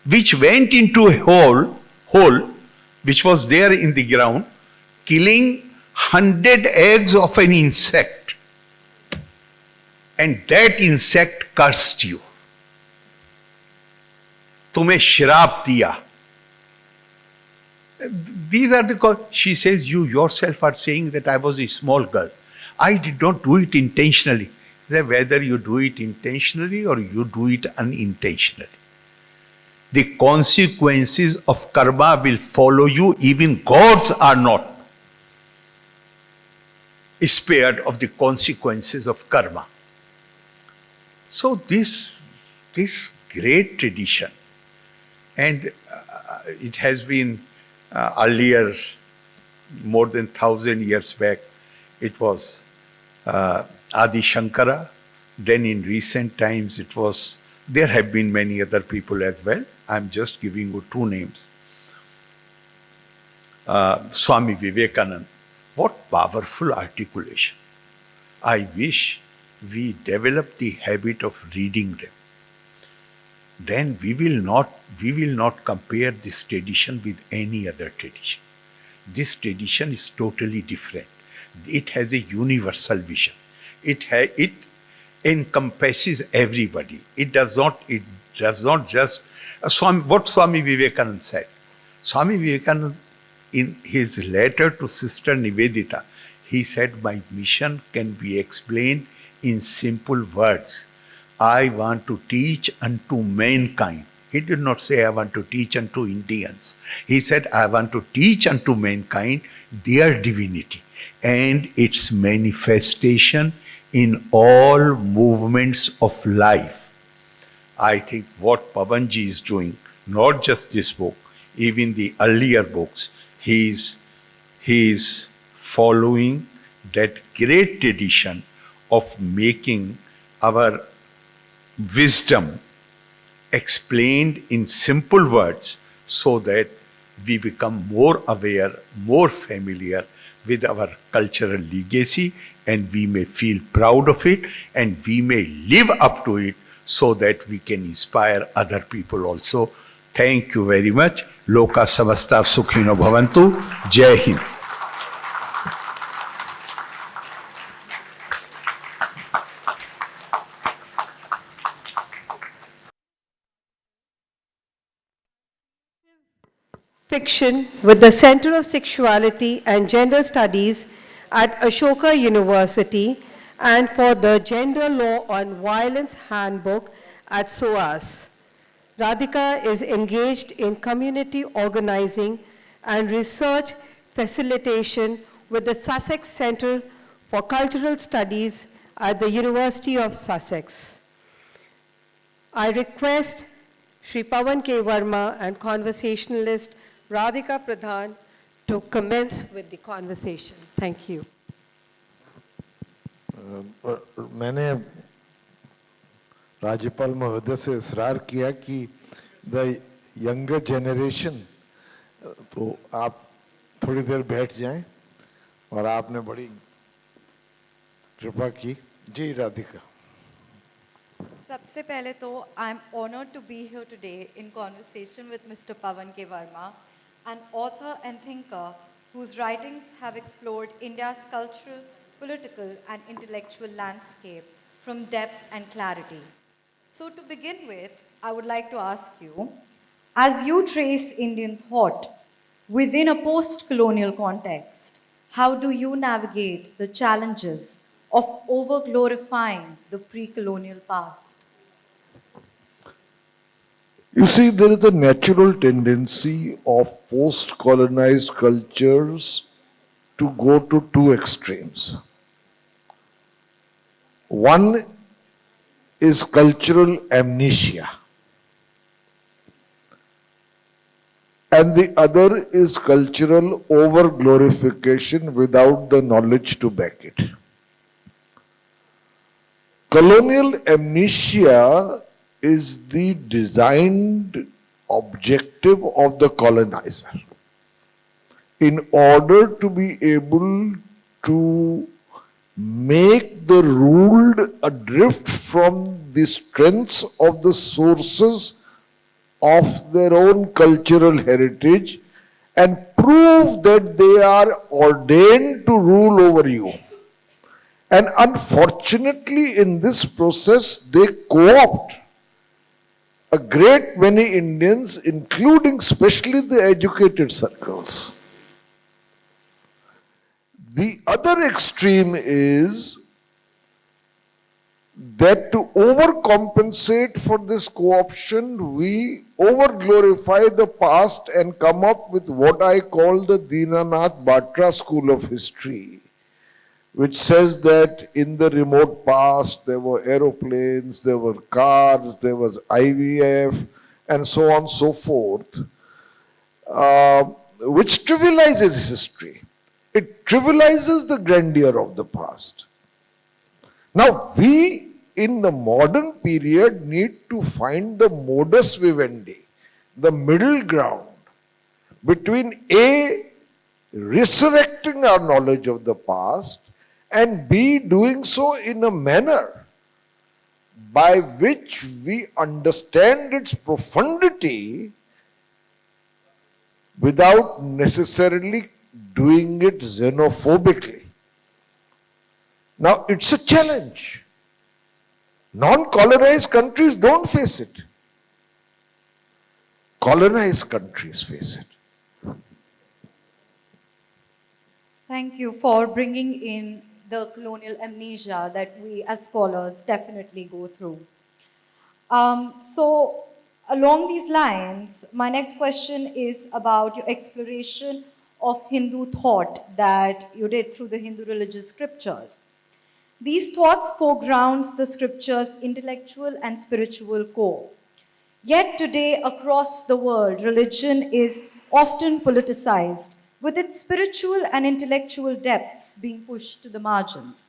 which went into a hole which was there in the ground, killing 100 eggs of an insect. And that insect cursed you. तुम्हें श्राप दिया. These are the, she says, you yourself are saying that I was a small girl. I did not do it intentionally. Whether you do it intentionally or you do it unintentionally. The consequences of karma will follow you. Even gods are not spared of the consequences of karma. So this great tradition, and it has been earlier, more than 1,000 years back, it was Adi Shankara. Then in recent times it was, there have been many other people as well. I'm just giving you two names. Swami Vivekananda. What powerful articulation. I wish we develop the habit of reading them. Then we will not compare this tradition with any other tradition. This tradition is totally different. It has a universal vision. It encompasses everybody. It does not just what Swami Vivekananda said. Swami Vivekananda, in his letter to Sister Nivedita, he said, my mission can be explained in simple words. I want to teach unto mankind. He did not say, I want to teach unto Indians. He said, I want to teach unto mankind their divinity and its manifestation in all movements of life. I think what Pavanji is doing, not just this book, even the earlier books, he is following that great tradition of making our wisdom explained in simple words so that we become more aware, more familiar with our cultural legacy, and we may feel proud of it, and we may live up to it so that we can inspire other people also. Thank you very much. Loka samasta sukhino bhavantu. Jai Hind. Fiction with the Center of Sexuality and Gender Studies at Ashoka University and for the Gender Law on Violence Handbook at SOAS. Radhika is engaged in community organizing and research facilitation with the Sussex Center for Cultural Studies at the University of Sussex. I request Shri Pavan K Varma and conversationalist Radhika Pradhan to commence with the conversation. Thank you. मैंने राज्यपाल महोदय से इसरार किया कि the younger generation, तो आप थोड़ी देर बैठ जाएं, और आपने बड़ी कृपा की। जी राधिका। सबसे पहले तो I am honored to be here today in conversation with Mr. Pavan K Varma, an author and thinker whose writings have explored India's cultural, political and intellectual landscape from depth and clarity. So to begin with, I would like to ask you, as you trace Indian thought within a post-colonial context, how do you navigate the challenges of over-glorifying the pre-colonial past? You see, there is a natural tendency of post-colonized cultures to go to two extremes. One is cultural amnesia, and the other is cultural over-glorification without the knowledge to back it. Colonial amnesia is the designed objective of the colonizer in order to be able to make the ruled adrift from the strengths of the sources of their own cultural heritage and prove that they are ordained to rule over you. And unfortunately, in this process, they co-opt a great many Indians, including especially the educated circles. The other extreme is that to overcompensate for this co-option, we overglorify the past and come up with what I call the Dinanath Batra school of history, which says that in the remote past there were aeroplanes, there were cars, there was IVF, and so on and so forth, which trivializes history. It trivializes the grandeur of the past. Now, we in the modern period need to find the modus vivendi, the middle ground between A, resurrecting our knowledge of the past, and B, doing so in a manner by which we understand its profundity without necessarily doing it xenophobically. Now, it's a challenge. Non-colonized countries don't face it. Colonized countries face it. Thank you for bringing in the colonial amnesia that we as scholars definitely go through. So, along these lines, my next question is about your exploration of Hindu thought that you did through the Hindu religious scriptures. These thoughts foregrounds the scriptures' intellectual and spiritual core. Yet today, across the world, religion is often politicized, with its spiritual and intellectual depths being pushed to the margins.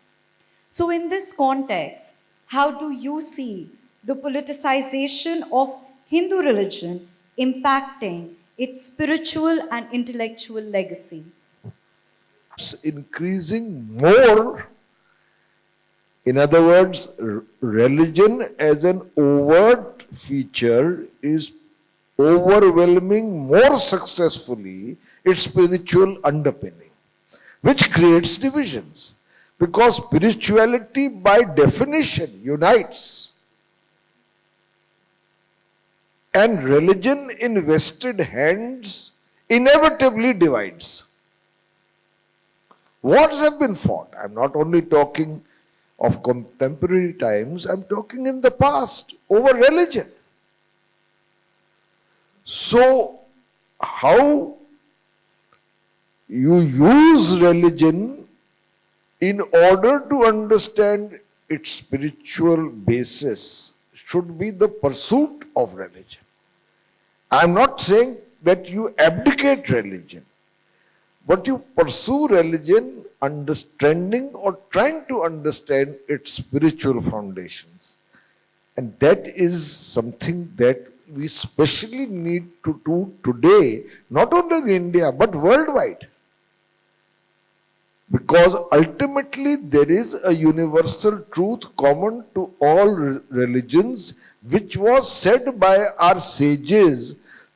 So, in this context, how do you see the politicization of Hindu religion impacting its spiritual and intellectual legacy? It's increasing more. In other words, religion as an overt feature is overwhelming more successfully its spiritual underpinning, which creates divisions. Because spirituality by definition unites. And religion in vested hands inevitably divides. Wars have been fought. I'm not only talking of contemporary times, I'm talking in the past over religion. So, how you use religion in order to understand its spiritual basis should be the pursuit of religion. I'm not saying that you abdicate religion, but you pursue religion understanding or trying to understand its spiritual foundations. And that is something that we especially need to do today, not only in India, but worldwide. Because ultimately there is a universal truth common to all religions, which was said by our sages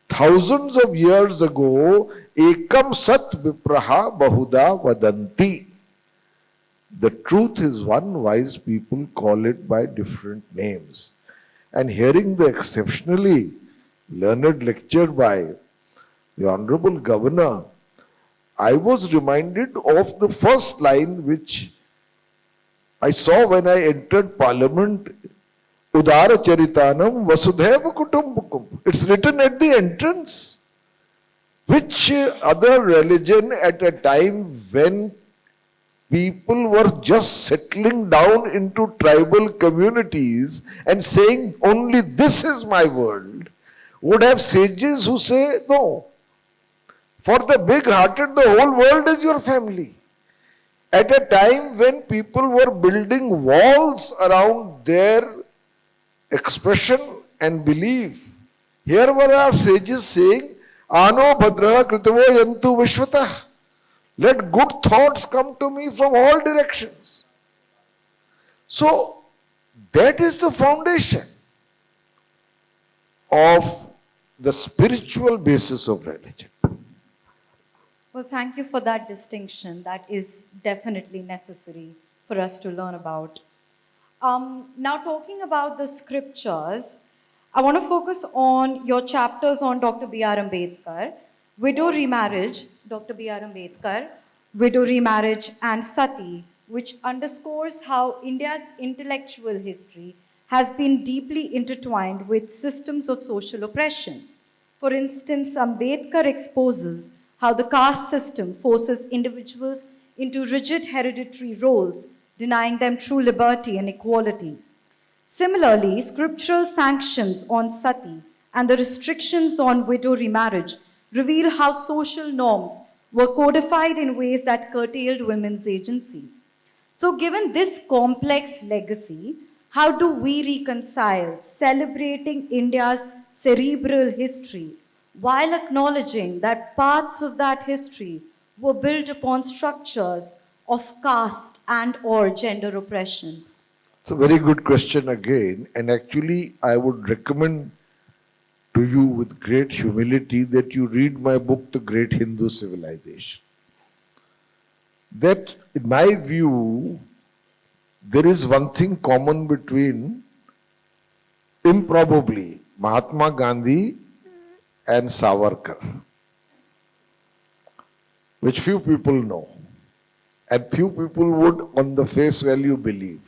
thousands of years ago, ekam sat vipraha bahuda vadanti. The truth is one, wise people call it by different names. And hearing the exceptionally learned lecture by the Honorable Governor, I was reminded of the first line which I saw when I entered Parliament, Udara Charitanam Vasudhaiva Kutumbakum. It's written at the entrance. Which other religion at a time when people were just settling down into tribal communities and saying only this is my world, would have sages who say no. For the big-hearted, the whole world is your family. At a time when people were building walls around their expression and belief, here were our sages saying, Ano bhadraha kritavo yantu vishvatah. Let good thoughts come to me from all directions. So, that is the foundation of the spiritual basis of religion. Well, thank you for that distinction. That is definitely necessary for us to learn about. Now, talking about the scriptures, I want to focus on your chapters on Dr. B.R. Ambedkar, widow remarriage, Dr. B.R. Ambedkar, widow remarriage, and sati, which underscores how India's intellectual history has been deeply intertwined with systems of social oppression. For instance, Ambedkar exposes how the caste system forces individuals into rigid hereditary roles, denying them true liberty and equality. Similarly, scriptural sanctions on sati and the restrictions on widow remarriage reveal how social norms were codified in ways that curtailed women's agencies. So, given this complex legacy, how do we reconcile celebrating India's cerebral history while acknowledging that parts of that history were built upon structures of caste and or gender oppression? It's a very good question again, and actually I would recommend to you with great humility that you read my book, The Great Hindu Civilization. That, in my view, there is one thing common between, improbably, Mahatma Gandhi and Savarkar, which few people know, and few people would on the face value believe.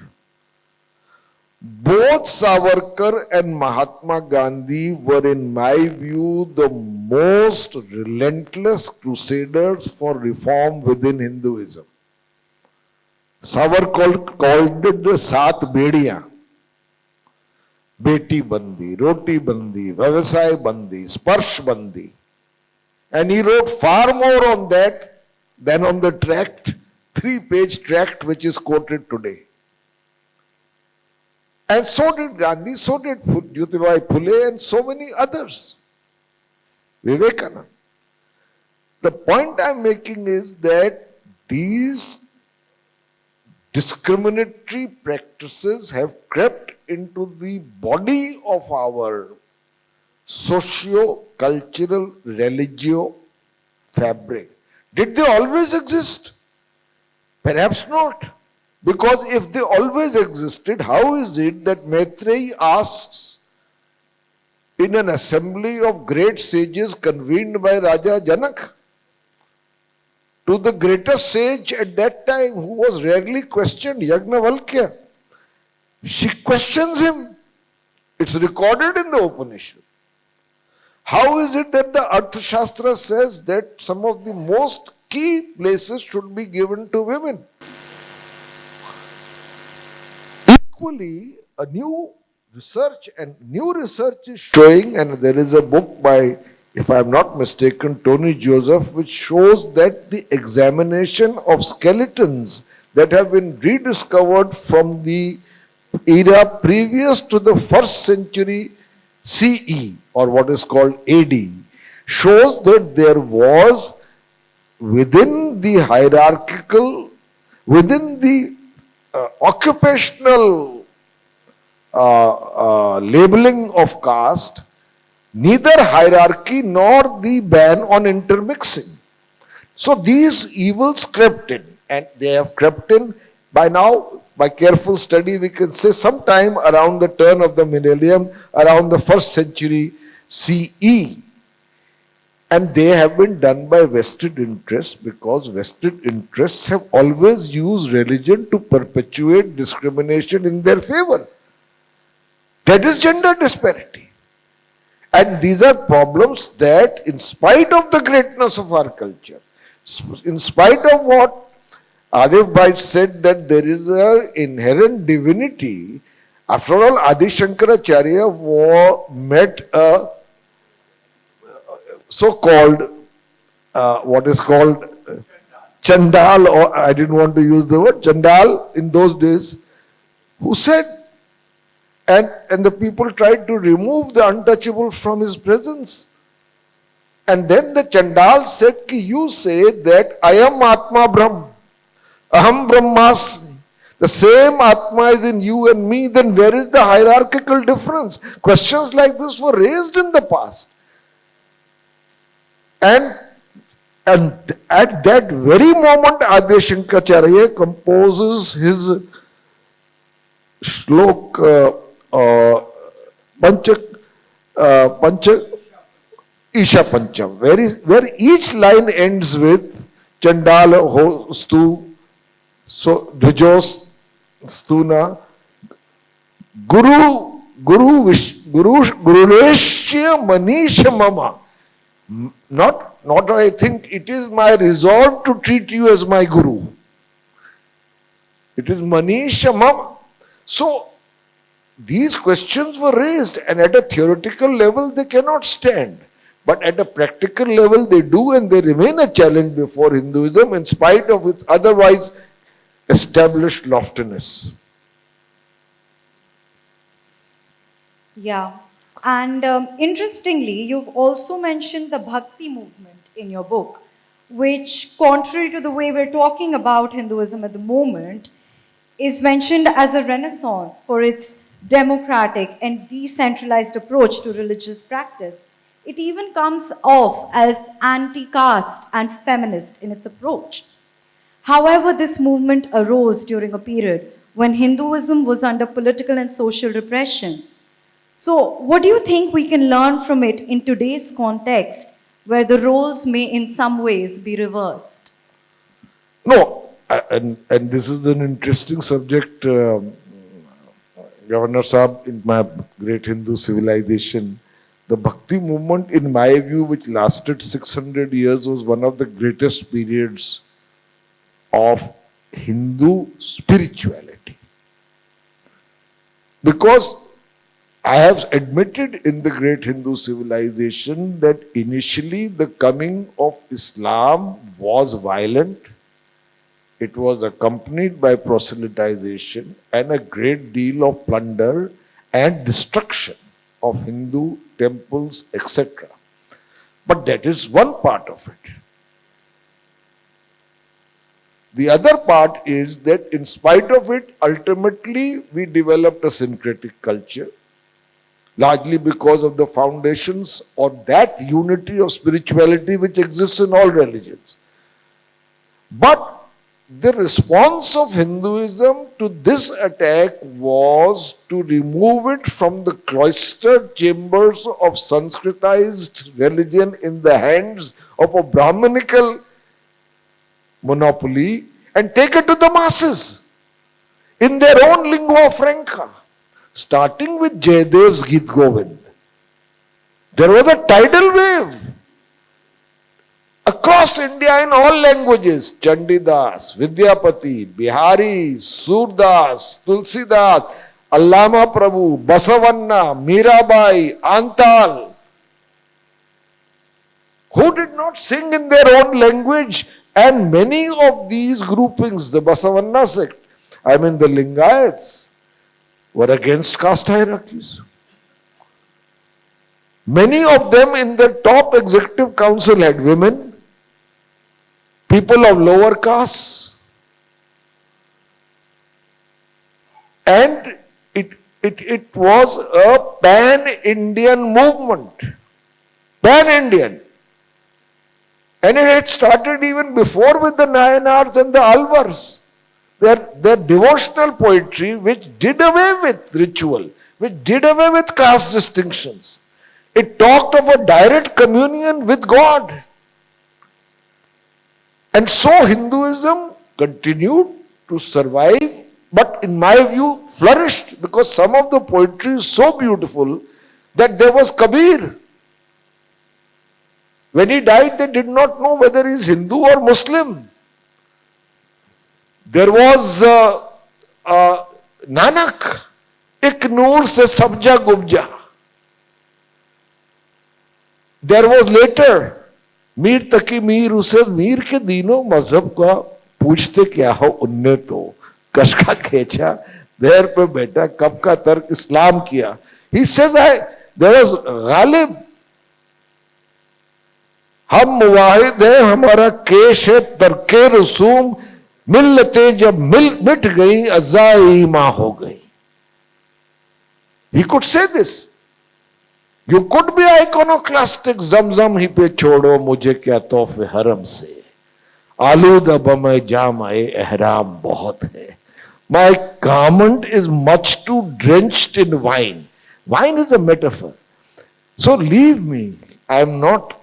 Both Savarkar and Mahatma Gandhi were, in my view, the most relentless crusaders for reform within Hinduism. Savarkar called it the Saat Bediyan. Beti Bandi, Roti Bandi, Vyavasay Bandi, Sparsh Bandi. And he wrote far more on that than on the tract, 3-page tract which is quoted today. And so did Gandhi, so did Jyotirbai Phule and so many others. Vivekananda. The point I am making is that these discriminatory practices have crept into the body of our socio-cultural religio fabric. Did they always exist? Perhaps not. Because if they always existed, how is it that Maitreyi asks in an assembly of great sages convened by Raja Janak to the greatest sage at that time who was rarely questioned, Yagnavalkya? She questions him. It's recorded in the Upanishad. How is it that the Arthashastra says that some of the most key places should be given to women? Equally, a new research is showing, and there is a book by, if I am not mistaken, Tony Joseph, which shows that the examination of skeletons that have been rediscovered from the era previous to the 1st century CE, or what is called AD, shows that there was within the hierarchical, within the occupational labeling of caste, neither hierarchy nor the ban on intermixing. So these evils crept in, and they have crept in by now. By careful study, we can say sometime around the turn of the millennium, around the 1st century CE. And they have been done by vested interests, because vested interests have always used religion to perpetuate discrimination in their favor. That is gender disparity. And these are problems that, in spite of the greatness of our culture, in spite of what Arif Bhai said, that there is an inherent divinity. After all, Adi Shankaracharya met a so-called, what is called Chandal, or I didn't want to use the word Chandal in those days, who said, and the people tried to remove the untouchable from his presence. And then the Chandal said, Ki you say that I am Atma Brahm. Aham Brahmasmi. The same Atma is in you and me, then where is the hierarchical difference? Questions like this were raised in the past. And at that very moment, Adi Shankaracharya composes his shlok Pancha Isha Pancham, where each line ends with Chandala Hostu So, Dvijos Stuna, Gurureshya Manisha Mama. Not I think it is my resolve to treat you as my Guru. It is Manisha Mama. So, these questions were raised, and at a theoretical level they cannot stand. But at a practical level they do, and they remain a challenge before Hinduism in spite of its otherwise established loftiness. Yeah. And interestingly, you've also mentioned the Bhakti movement in your book, which, contrary to the way we're talking about Hinduism at the moment, is mentioned as a renaissance for its democratic and decentralized approach to religious practice. It even comes off as anti caste and feminist in its approach. However, this movement arose during a period when Hinduism was under political and social repression. So, what do you think we can learn from it in today's context, where the roles may in some ways be reversed? No, and this is an interesting subject, Governor Saab, in my great Hindu civilization. The Bhakti movement, in my view, which lasted 600 years, was one of the greatest periods of Hindu spirituality. Because I have admitted in the great Hindu civilization that initially the coming of Islam was violent. It was accompanied by proselytization and a great deal of plunder and destruction of Hindu temples, etc. But that is one part of it. The other part is that in spite of it, ultimately we developed a syncretic culture, largely because of the foundations or that unity of spirituality which exists in all religions. But the response of Hinduism to this attack was to remove it from the cloistered chambers of Sanskritized religion in the hands of a Brahmanical monopoly and take it to the masses in their own lingua franca, starting with Jayadev's Geet Govind. There was a tidal wave across India in all languages. Chandidas, Vidyapati, Bihari, Surdas, Tulsidas, Allama Prabhu, Basavanna, Mirabai, Antal. Who did not sing in their own language? And many of these groupings, the Basavanna sect, the Lingayats, were against caste hierarchies. Many of them in the top executive council had women, people of lower castes, and it was a pan-Indian movement. Pan-Indian. And it had started even before with the Nayanars and the Alvars. Their devotional poetry, which did away with ritual, which did away with caste distinctions. It talked of a direct communion with God. And so Hinduism continued to survive, but in my view flourished, because some of the poetry is so beautiful that there was Kabir. When he died, they did not know whether he is Hindu or Muslim. There was Nanak, Ik Noor se sabja gubja. There was later Mir Taki Mir, who says, Mir ke dino mazhab ka पूछते क्या हो उनने तो कशका खेचा देर पे बेटा कब का तर्क इस्लाम किया. He says, there was Ghalib. हम मुवाहिद हैं, हमारा केश है तरके रसूम, मिल्लतें जब मिट गई अज़ाई मां हो गई. He could say this. You could be iconoclastic, zamzam ही पे छोड़ो मुझे क्या तोहफे हरम से, आलूदा बमे जामाए एहराम बहुत है. My garment is much too drenched in wine. Wine is a metaphor. So leave me. I am not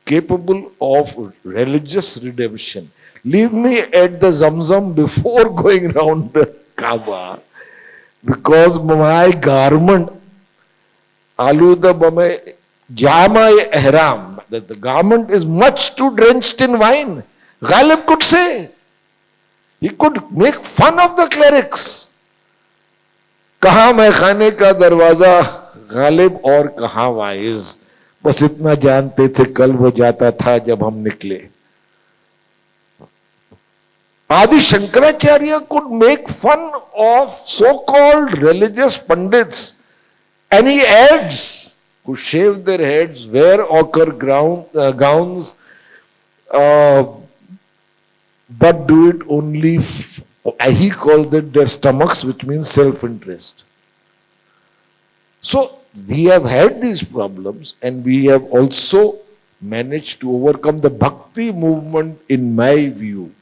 capable of religious redemption. Leave me at the Zamzam before going round the Kaaba, because my garment, aluda bame jama ihram, that the garment is much too drenched in wine. Ghalib could say. He could make fun of the clerics. कहाँ मैं खाने का दरवाजा गालिब और कहाँ wise, बस इतना जानते थे कल वो जाता था जब हम निकले. Adi Shankaracharya could make fun of so-called religious pandits, and he adds, who shave their heads, wear ochre gowns, but do it only, he calls it their stomachs, which means self-interest. So we have had these problems, and we have also managed to overcome. The Bhakti movement, in my view,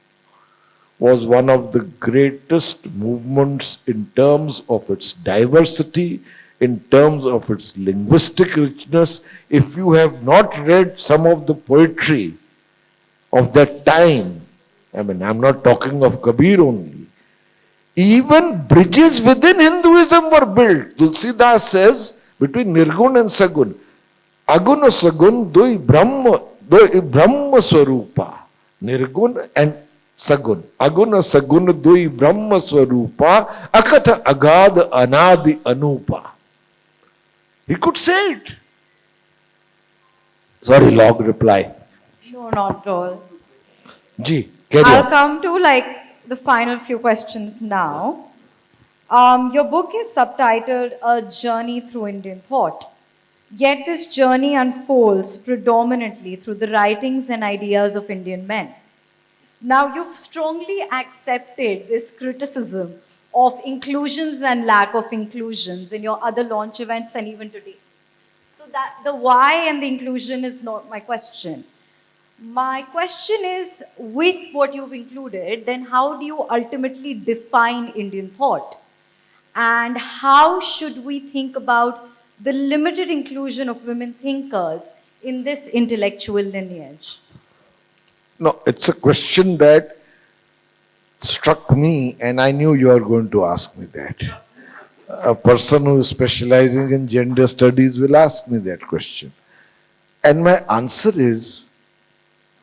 was one of the greatest movements in terms of its diversity, in terms of its linguistic richness. If you have not read some of the poetry of that time, I mean, I'm not talking of Kabir only, even bridges within Hinduism were built. Tulsidas says, between Nirgun and Sagun, Aguna Sagun doi Brahma Swarupa. Nirgun and Sagun. Aguna Sagun doi Brahma Swarupa, Akatha Agad Anadi Anupa. He could say it. Sorry, long reply. No, not at all. Ji, carry I'll on. come to the final few questions now. Your book is subtitled A Journey Through Indian Thought. Yet this journey unfolds predominantly through the writings and ideas of Indian men. Now, you've strongly accepted this criticism of inclusions and lack of inclusions in your other launch events and even today. So that the why and the inclusion is not my question. My question is, with what you've included, then how do you ultimately define Indian thought? And how should we think about the limited inclusion of women thinkers in this intellectual lineage? No, it's a question that struck me, and I knew you are going to ask me that. A person who is specializing in gender studies will ask me that question. And my answer is,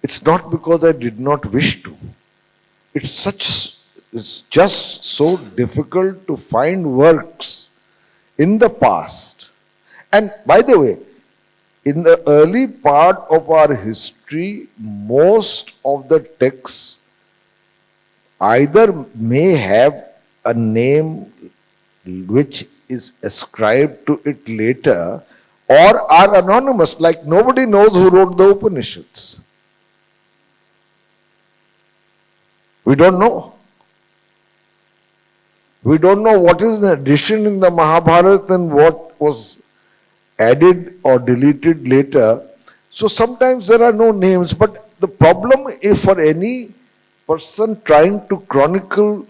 it's not because I did not wish to. It's just so difficult to find works in the past. And by the way, in the early part of our history, most of the texts either may have a name which is ascribed to it later, or are anonymous, like nobody knows who wrote the Upanishads. We don't know. We don't know what is the addition in the Mahabharata and what was added or deleted later. So sometimes there are no names, but the problem is for any person trying to chronicle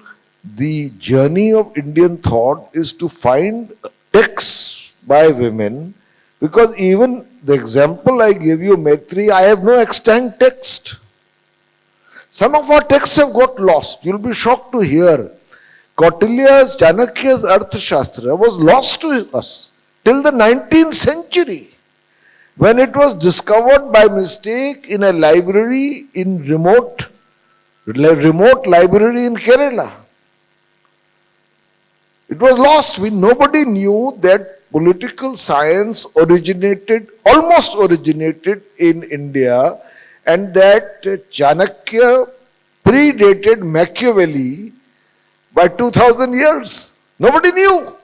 the journey of Indian thought is to find texts by women, because even the example I gave you, Maitri, I have no extant text. Some of our texts have got lost. You'll be shocked to hear Kautilya's, Chanakya's Arthashastra was lost to us till the 19th century, when it was discovered by mistake in a library in remote library in Kerala. It was lost. Nobody knew that political science almost originated in India, and that Chanakya predated Machiavelli by 2000 years. Nobody knew.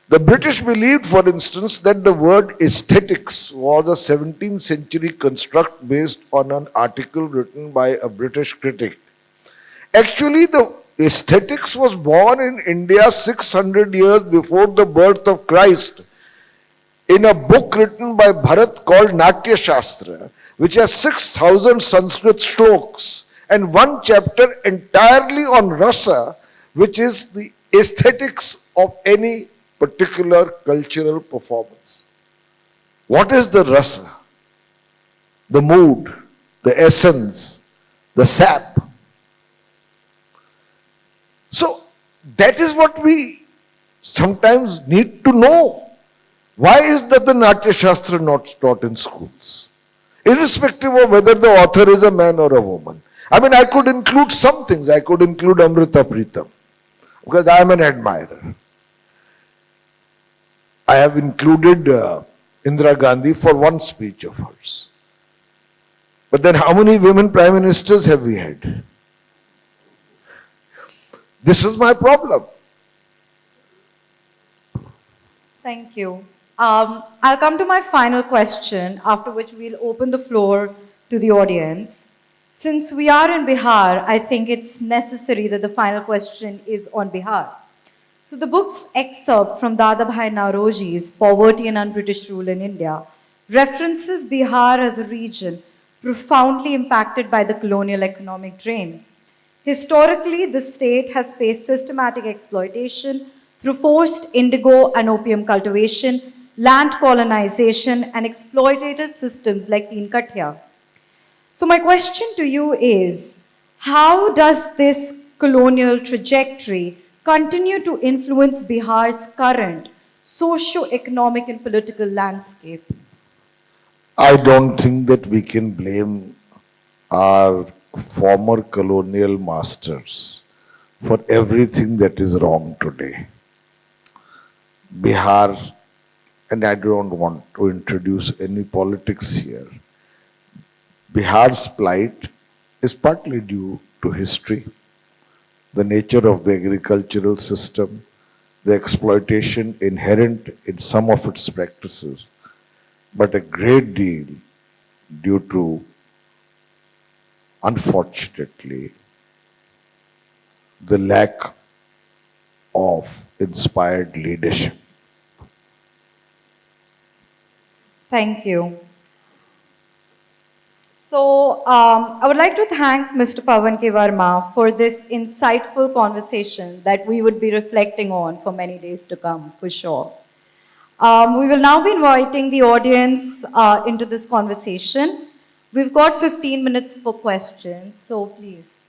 The British believed, for instance, that the word aesthetics was a 17th century construct based on an article written by a British critic. Actually, the aesthetics was born in India 600 years before the birth of Christ, in a book written by Bharat called Natya Shastra, which has 6,000 Sanskrit shlokas and one chapter entirely on rasa, which is the aesthetics of any particular cultural performance. What is the rasa? The mood, the essence, the sap. So that is what we sometimes need to know. Why is that the Natya Shastra not taught in schools? Irrespective of whether the author is a man or a woman. I mean, I could include some things. I could include Amrita Pritam, because I am an admirer. I have included Indira Gandhi for one speech of hers. But then how many women prime ministers have we had? This is my problem. Thank you. I'll come to my final question, after which we'll open the floor to the audience. Since we are in Bihar, I think it's necessary that the final question is on Bihar. So the book's excerpt from Dadabhai Naoroji's Poverty and Un-British Rule in India references Bihar as a region profoundly impacted by the colonial economic drain. Historically, the state has faced systematic exploitation through forced indigo and opium cultivation, land colonization, and exploitative systems like Teen Kathiya. So my question to you is, how does this colonial trajectory continue to influence Bihar's current socio-economic and political landscape? I don't think that we can blame our former colonial masters for everything that is wrong today. Bihar, and I don't want to introduce any politics here, Bihar's plight is partly due to history, the nature of the agricultural system, the exploitation inherent in some of its practices, but a great deal due to, unfortunately, the lack of inspired leadership. Thank you. So, I would like to thank Mr. Pavan K Varma for this insightful conversation that we would be reflecting on for many days to come, for sure. We will now be inviting the audience into this conversation. We've got 15 minutes for questions, so please.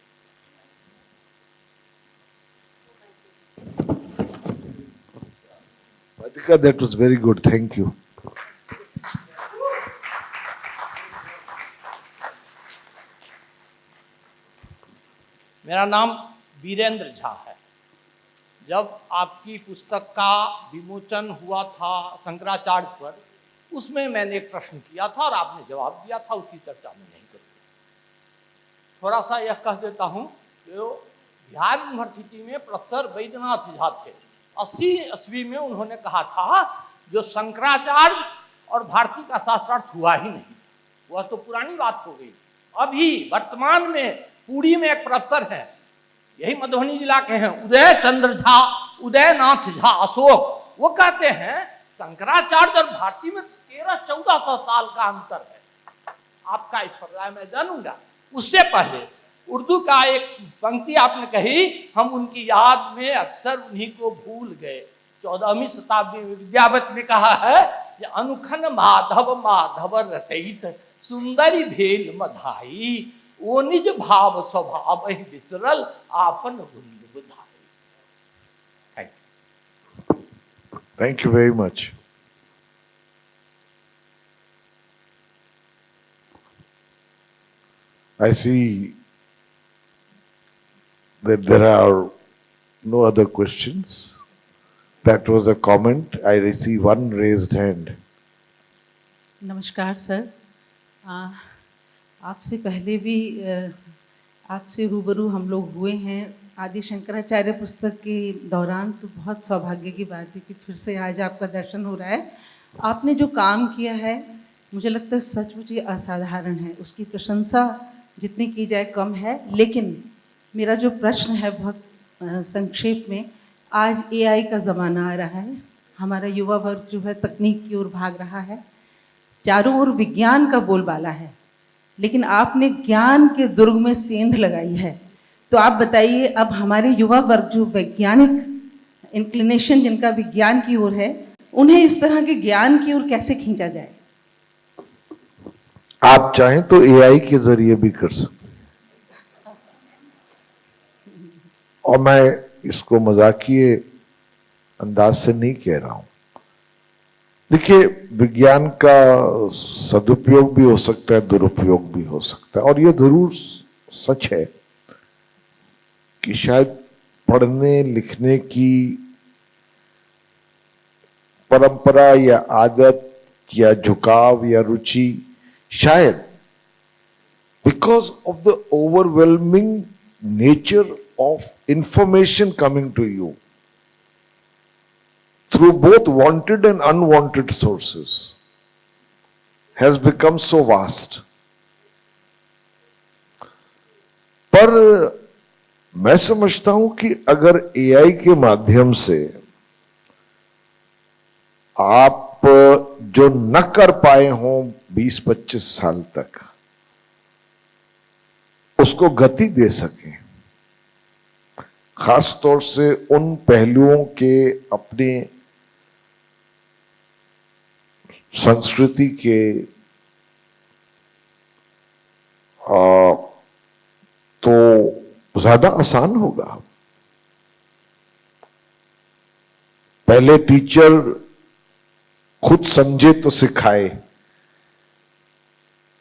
Radhika, that was very good. Thank you. मेरा नाम वीरेंद्र झा है। जब आपकी पुस्तक का विमोचन हुआ था शंकराचार्य पर, उसमें मैंने एक प्रश्न किया था और आपने जवाब दिया था, उसकी चर्चा में नहीं करते। थोड़ा सा यह कह देता हूँ कि बिहार यूनिवर्सिटी में प्रोफेसर वैद्यनाथ झा थे। 80 ईस्वी में उन्होंने कहा था जो शंकराचार्य और भारती का शास्त्रार्थ हुआ ही नहीं, वह तो पुरानी बात हो गई। अभी वर्तमान में पुरी में एक प्रोफेसर हैं, यही मधुबनी जिला के हैं, उदय चंद्र झा, उदयनाथ झा अशोक, वो कहते हैं शंकराचार्य और भारती में 1300-1400 साल का अंतर है। आपका इस पर राय मैं जानूंगा। उससे पहले उर्दू का एक पंक्ति आपने कही, हम उनकी याद में अक्सर उन्हीं को भूल गए। 14वीं शताब्दी में विद्यापति ने कहा है कि अनुखन माधव माधव रटैत सुंदरी भेल मधाई, वो निज भाव स्वभाव विचरल आपन गुण बुधाई। Thank you very much. I see that there are no other questions. That was a comment. I receive one raised hand. नमस्कार सर, आपसे पहले भी आपसे रूबरू हम लोग हुए हैं आदि शंकराचार्य पुस्तक के दौरान, तो बहुत सौभाग्य की बात है कि फिर से आज आपका दर्शन हो रहा है। आपने जो काम किया है मुझे लगता है सचमुच ही असाधारण है, उसकी प्रशंसा जितनी की जाए कम है। लेकिन मेरा जो प्रश्न है बहुत संक्षेप में, आज एआई का ज़माना आ रहा है, हमारा युवा वर्ग जो है तकनीक की ओर भाग रहा है, चारों ओर विज्ञान का बोलबाला है, लेकिन आपने ज्ञान के दुर्ग में सेंध लगाई है। तो आप बताइए, अब हमारे युवा वर्ग जो वैज्ञानिक इंक्लिनेशन जिनका विज्ञान की ओर है, उन्हें इस तरह के ज्ञान की ओर कैसे खींचा जाए? आप चाहें तो एआई के जरिए भी कर सकते। और मैं इसको मजाकिये अंदाज से नहीं कह रहा हूं। देखिए, विज्ञान का सदुपयोग भी हो सकता है, दुरुपयोग भी हो सकता है, और ये जरूर सच है कि शायद पढ़ने लिखने की परंपरा या आदत या झुकाव या रुचि शायद because of the overwhelming nature of information coming to you through both wanted and unwanted sources has become so vast. पर मैं समझता हूं कि अगर एआई के माध्यम से आप जो न कर पाए हों 20-25 साल तक, उसको गति दे सकें, खासतौर से उन पहलुओं के अपने संस्कृति के तो ज्यादा आसान होगा। पहले टीचर खुद समझे तो सिखाए,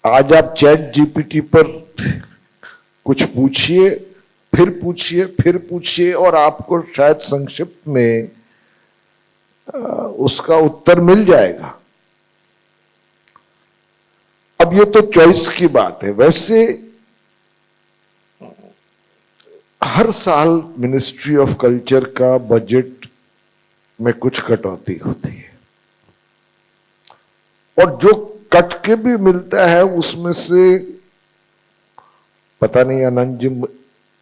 आज आप चैट जीपीटी पर कुछ पूछिए, फिर पूछिए, फिर पूछिए, और आपको शायद संक्षिप्त में उसका उत्तर मिल जाएगा। अब ये तो चॉइस की बात है। वैसे हर साल मिनिस्ट्री ऑफ कल्चर का बजट में कुछ कटौती होती है, और जो कट के भी मिलता है उसमें से, पता नहीं आनंद जी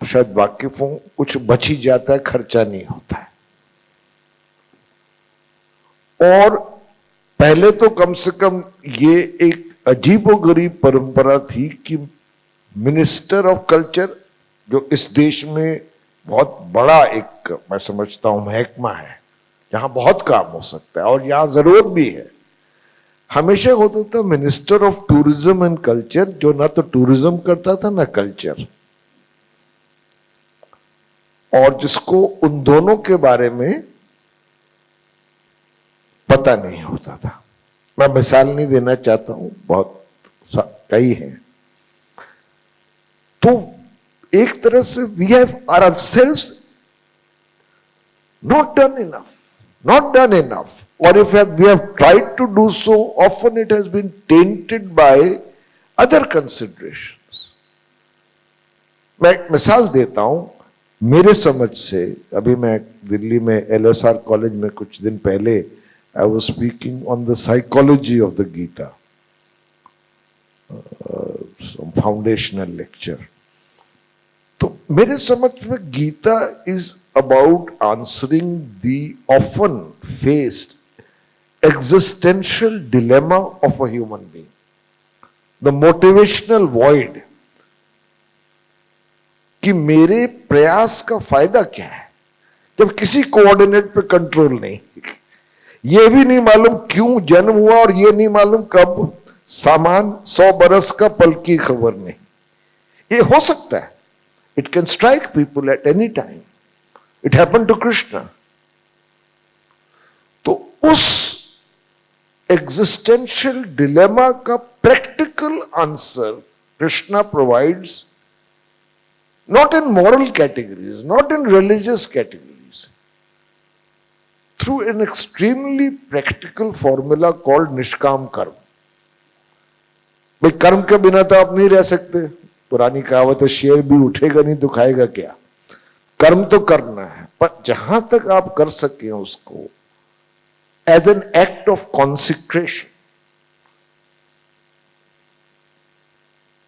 शायद वाकिफ हों, कुछ बच ही जाता है, खर्चा नहीं होता है। और पहले तो कम से कम ये एक अजीबोगरीब परंपरा थी कि मिनिस्टर ऑफ कल्चर, जो इस देश में बहुत बड़ा एक, मैं समझता हूं, महकमा है जहां बहुत काम हो सकता है और यहां जरूरत भी है, हमेशा होता था minister of tourism and culture, जो ना तो टूरिज्म करता था ना कल्चर, और जिसको उन दोनों के बारे में पता नहीं होता था। मैं मिसाल नहीं देना चाहता हूं, बहुत कई हैं। तो एक तरह से we have ourselves not done enough, or if we have tried to do so, often it has been tainted by other considerations. मैं एक मिसाल देता हूं, मेरे समझ से, अभी मैं दिल्ली में एलएसआर कॉलेज में कुछ दिन पहले I was speaking on the psychology of the Gita, some foundational lecture. तो मेरे समझ में Gita is about answering the often faced existential dilemma of a human being, the motivational void, कि मेरे प्रयास का फायदा क्या है जब किसी कोऑर्डिनेट पे कंट्रोल नहीं, ये भी नहीं मालूम क्यों जन्म हुआ, और ये नहीं मालूम कब सामान 100 बरस का, पल की खबर नहीं। ये हो सकता है, it can strike people at any time, it happened to Krishna. तो उस एग्जिस्टेंशियल डिलेमा का practical answer Krishna provides, not in moral categories, not in religious categories, through an extremely practical formula called निष्काम कर्म। भाई कर्म के बिना तो आप नहीं रह सकते, पुरानी कहावत है, शेर भी उठेगा नहीं तो खाएगा क्या। कर्म तो करना है, पर जहां तक आप कर सके उसको as an act of consecration,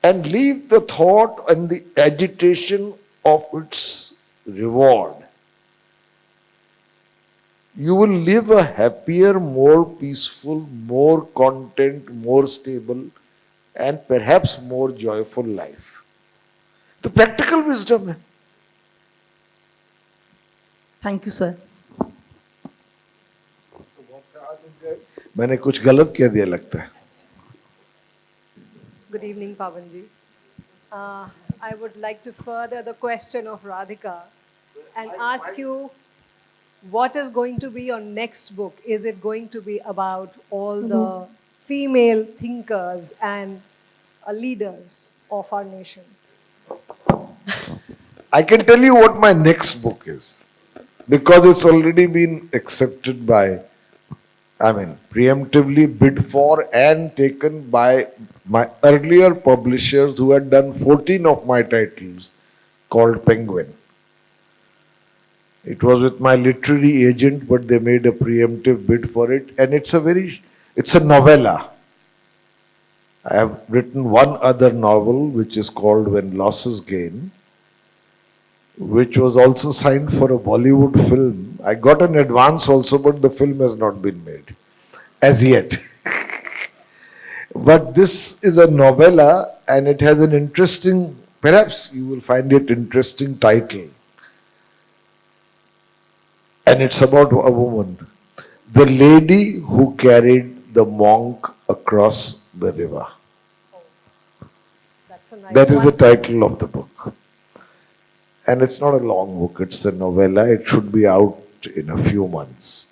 and leave the thought and the agitation of its reward, you will live a happier, more peaceful, more content, more stable, and perhaps more joyful life. The practical wisdom है। Thank you sir. मैंने कुछ गलत कह दिया लगता है। Good evening, Pavanji. I would like to further the question of Radhika and ask you what is going to be your next book. Is it going to be about all the female thinkers and leaders of our nation? I can tell you what my next book is, because it's already been accepted by, preemptively bid for and taken by my earlier publishers who had done 14 of my titles, called Penguin. It was with my literary agent, but they made a preemptive bid for it, and it's a novella. I have written one other novel, which is called When Losses Gain, which was also signed for a Bollywood film. I got an advance also, but the film has not been made as yet. But this is a novella, and it has an interesting, perhaps you will find it interesting title. And it's about a woman, the lady who carried the monk across the river. That's a nice That is one. the title of the book. And it's not a long book, it's a novella. It should be out in a few months.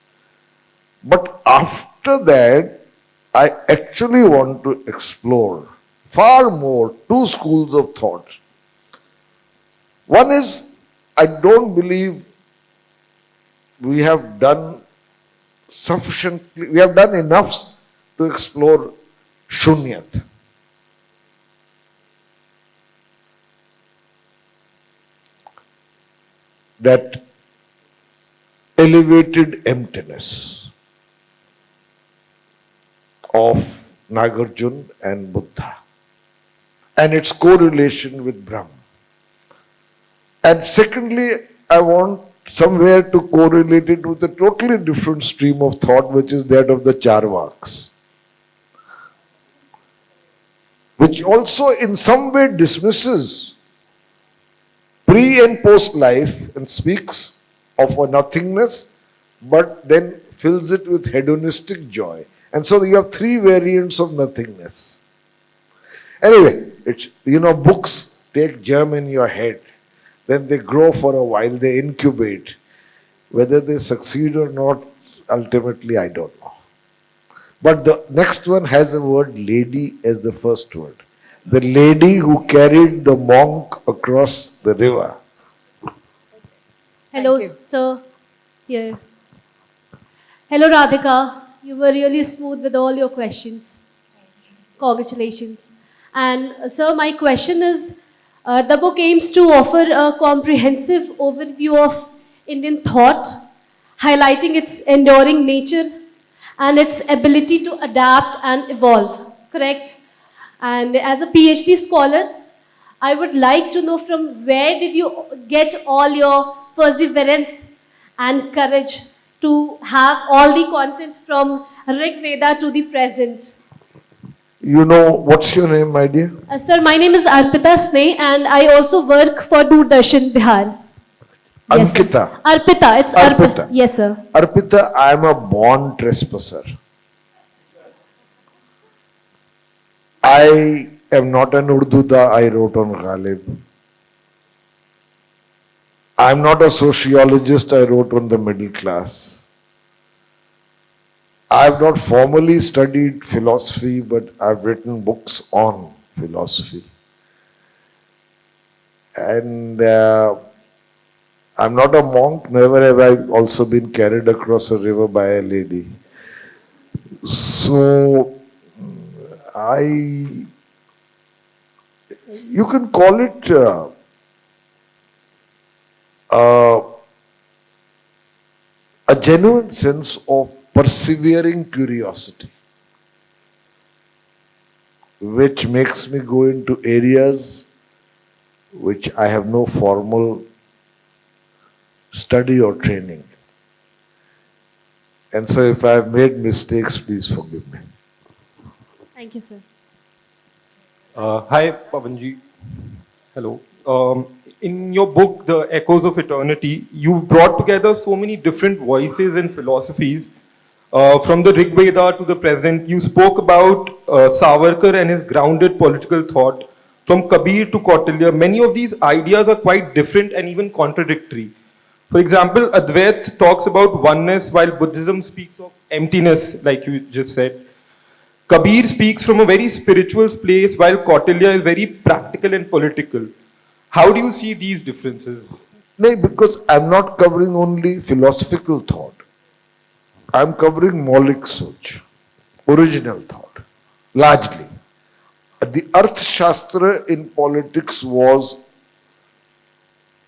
But after that, I actually want to explore far more two schools of thought. One is, I don't believe we have done sufficiently, we have done enough to explore shunyat. That elevated emptiness of Nagarjuna and Buddha and its correlation with Brahma. And secondly, I want somewhere to correlate it with a totally different stream of thought, which is that of the Charvaks, which also in some way dismisses pre and post life and speaks of a nothingness, but then fills it with hedonistic joy. And so you have three variants of nothingness. Anyway, it's, books take germ in your head, then they grow for a while, they incubate. Whether they succeed or not, ultimately I don't know. But the next one has a word lady as the first word. The lady who carried the monk across the river. Hello, Thank you. sir. Here. Hello, Radhika. You were really smooth with all your questions. Congratulations. And, sir, my question is, the book aims to offer a comprehensive overview of Indian thought, highlighting its enduring nature and its ability to adapt and evolve, correct? And as a PhD scholar, I would like to know from where did you get all your perseverance and courage to have all the content from Rigveda to the present. What's your name, my dear? Sir, my name is Arpita Sneh and I also work for Doordarshan, Bihar. Yes, sir. Ankita. Arpita, it's Arpita. Yes, sir. Arpita, I am a born trespasser. I am not an Urduda, I wrote on Ghalib. I am not a sociologist, I wrote on the middle class. I have not formally studied philosophy, but I have written books on philosophy. And I'm not a monk, never have I also been carried across a river by a lady. So, you can call it a genuine sense of persevering curiosity, which makes me go into areas which I have no formal study or training. And so if I have made mistakes, please forgive me. Thank you, sir. Hi, Pavanji. Hello. In your book, The Echoes of Eternity, you've brought together so many different voices and philosophies. From the Rigveda to the present, you spoke about Savarkar and his grounded political thought. From Kabir to Kautilya, many of these ideas are quite different and even contradictory. For example, Advait talks about oneness while Buddhism speaks of emptiness, like you just said. Kabir speaks from a very spiritual place while Kautilya is very practical and political. How do you see these differences? No, because I'm not covering only philosophical thought. I'm covering Maulik Soch, original thought, largely. The Arthashastra in politics was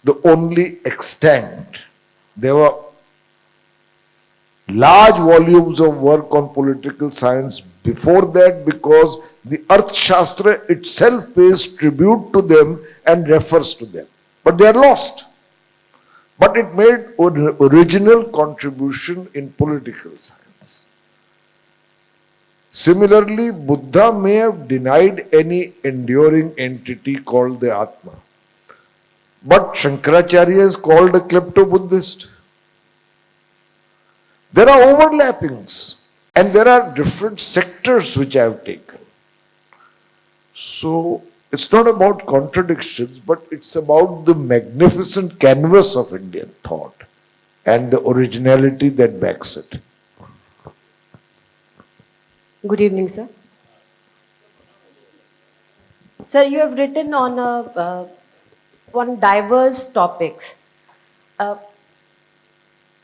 the only extent. There were large volumes of work on political science before that because the Arthashastra itself pays tribute to them and refers to them. But they are lost. But it made an original contribution in political science. Similarly, Buddha may have denied any enduring entity called the Atma. But Shankaracharya is called a klepto-Buddhist. There are overlappings and there are different sectors which I have taken. So, it's not about contradictions, but it's about the magnificent canvas of Indian thought and the originality that backs it. Good evening, sir. Sir, you have written on diverse topics.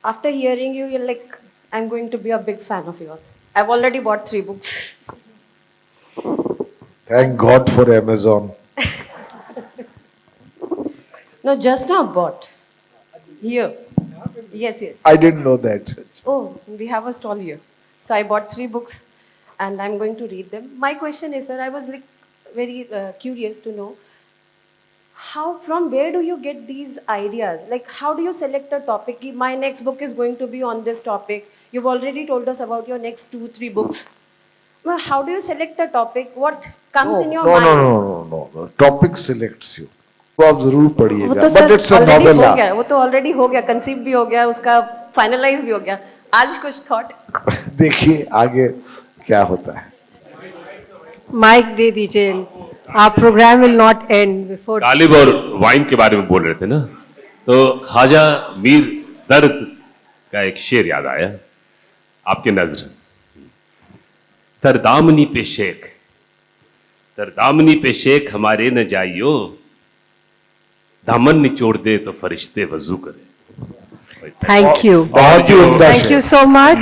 After hearing you, you're like, I'm going to be a big fan of yours. I've already bought 3 books. Thank God for Amazon. No, just now bought. Here. Yes, yes. I didn't know that. Oh, we have a stall here. So I bought 3 books and I'm going to read them. My question is, sir, I was like very curious to know, from where do you get these ideas? Like, how do you select a topic? My next book is going to be on this topic. You've already told us about your next 2-3 books. Well, how do you select a topic? What comes in your mind? No. Topic selects you. तो आप जरूर पढ़िएगा. वो तो But it's a already novella. हो गया. वो तो already हो गया. Conceive भी हो गया. उसका finalize भी हो गया. आज कुछ thought. देखिए आगे क्या होता है. माइक दे दीजिए. Our program will not end before. Ghalib और वाइन के बारे में बोल रहे थे ना, तो ख्वाजा मीर दर्द का एक शेर याद आया आपके नजर. तरदामनी पे शेख हमारे न जाइयो, दामन निचोड़ दे तो फरिश्ते वजू करे. Thank you. बहुत ही उम्दा Thank you so much.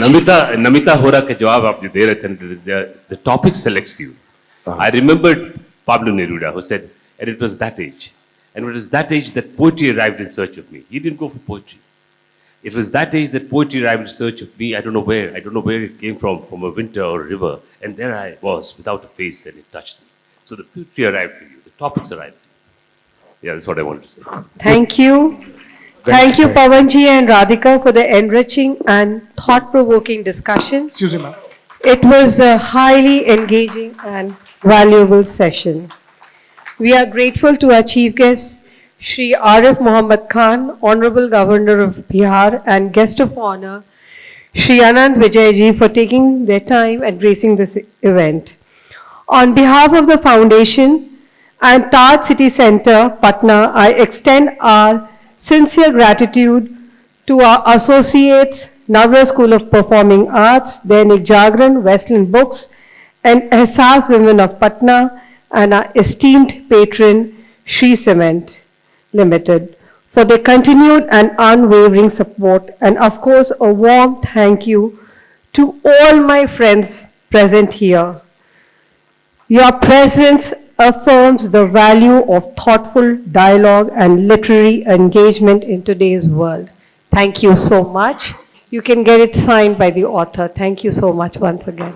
Namita होरा के जवाब आप जो दे रहे थे, the topic selects you. I remembered Pablo Neruda, who said, and it was that age. And it was that age that poetry arrived in search of me. He didn't go for poetry. It was that age that poetry arrived in search of me. I don't know where it came from a winter or a river. And there I was, without a face, and it touched me. So the poetry arrived to you, the topics arrived to you. Yeah, that's what I wanted to say. Thank you. Thank you, Pavanji and Radhika, for the enriching and thought-provoking discussion. Excuse me, ma'am. It was a highly engaging and valuable session. We are grateful to our chief guest, Shri Arif Mohammad Khan, Honorable Governor of Bihar, and guest of honor, Shri Anant Vijay ji, for taking their time and gracing this event. On behalf of the foundation and Taj City Center, Patna, I extend our sincere gratitude to our associates, Navras School of Performing Arts, Dainik Jagran, Westland Books, and Ehsaas Women of Patna, and our esteemed patron, Shri Cement Limited, for their continued and unwavering support, and of course, a warm thank you to all my friends present here. Your presence affirms the value of thoughtful dialogue and literary engagement in today's world. Thank you so much. You can get it signed by the author. Thank you so much once again.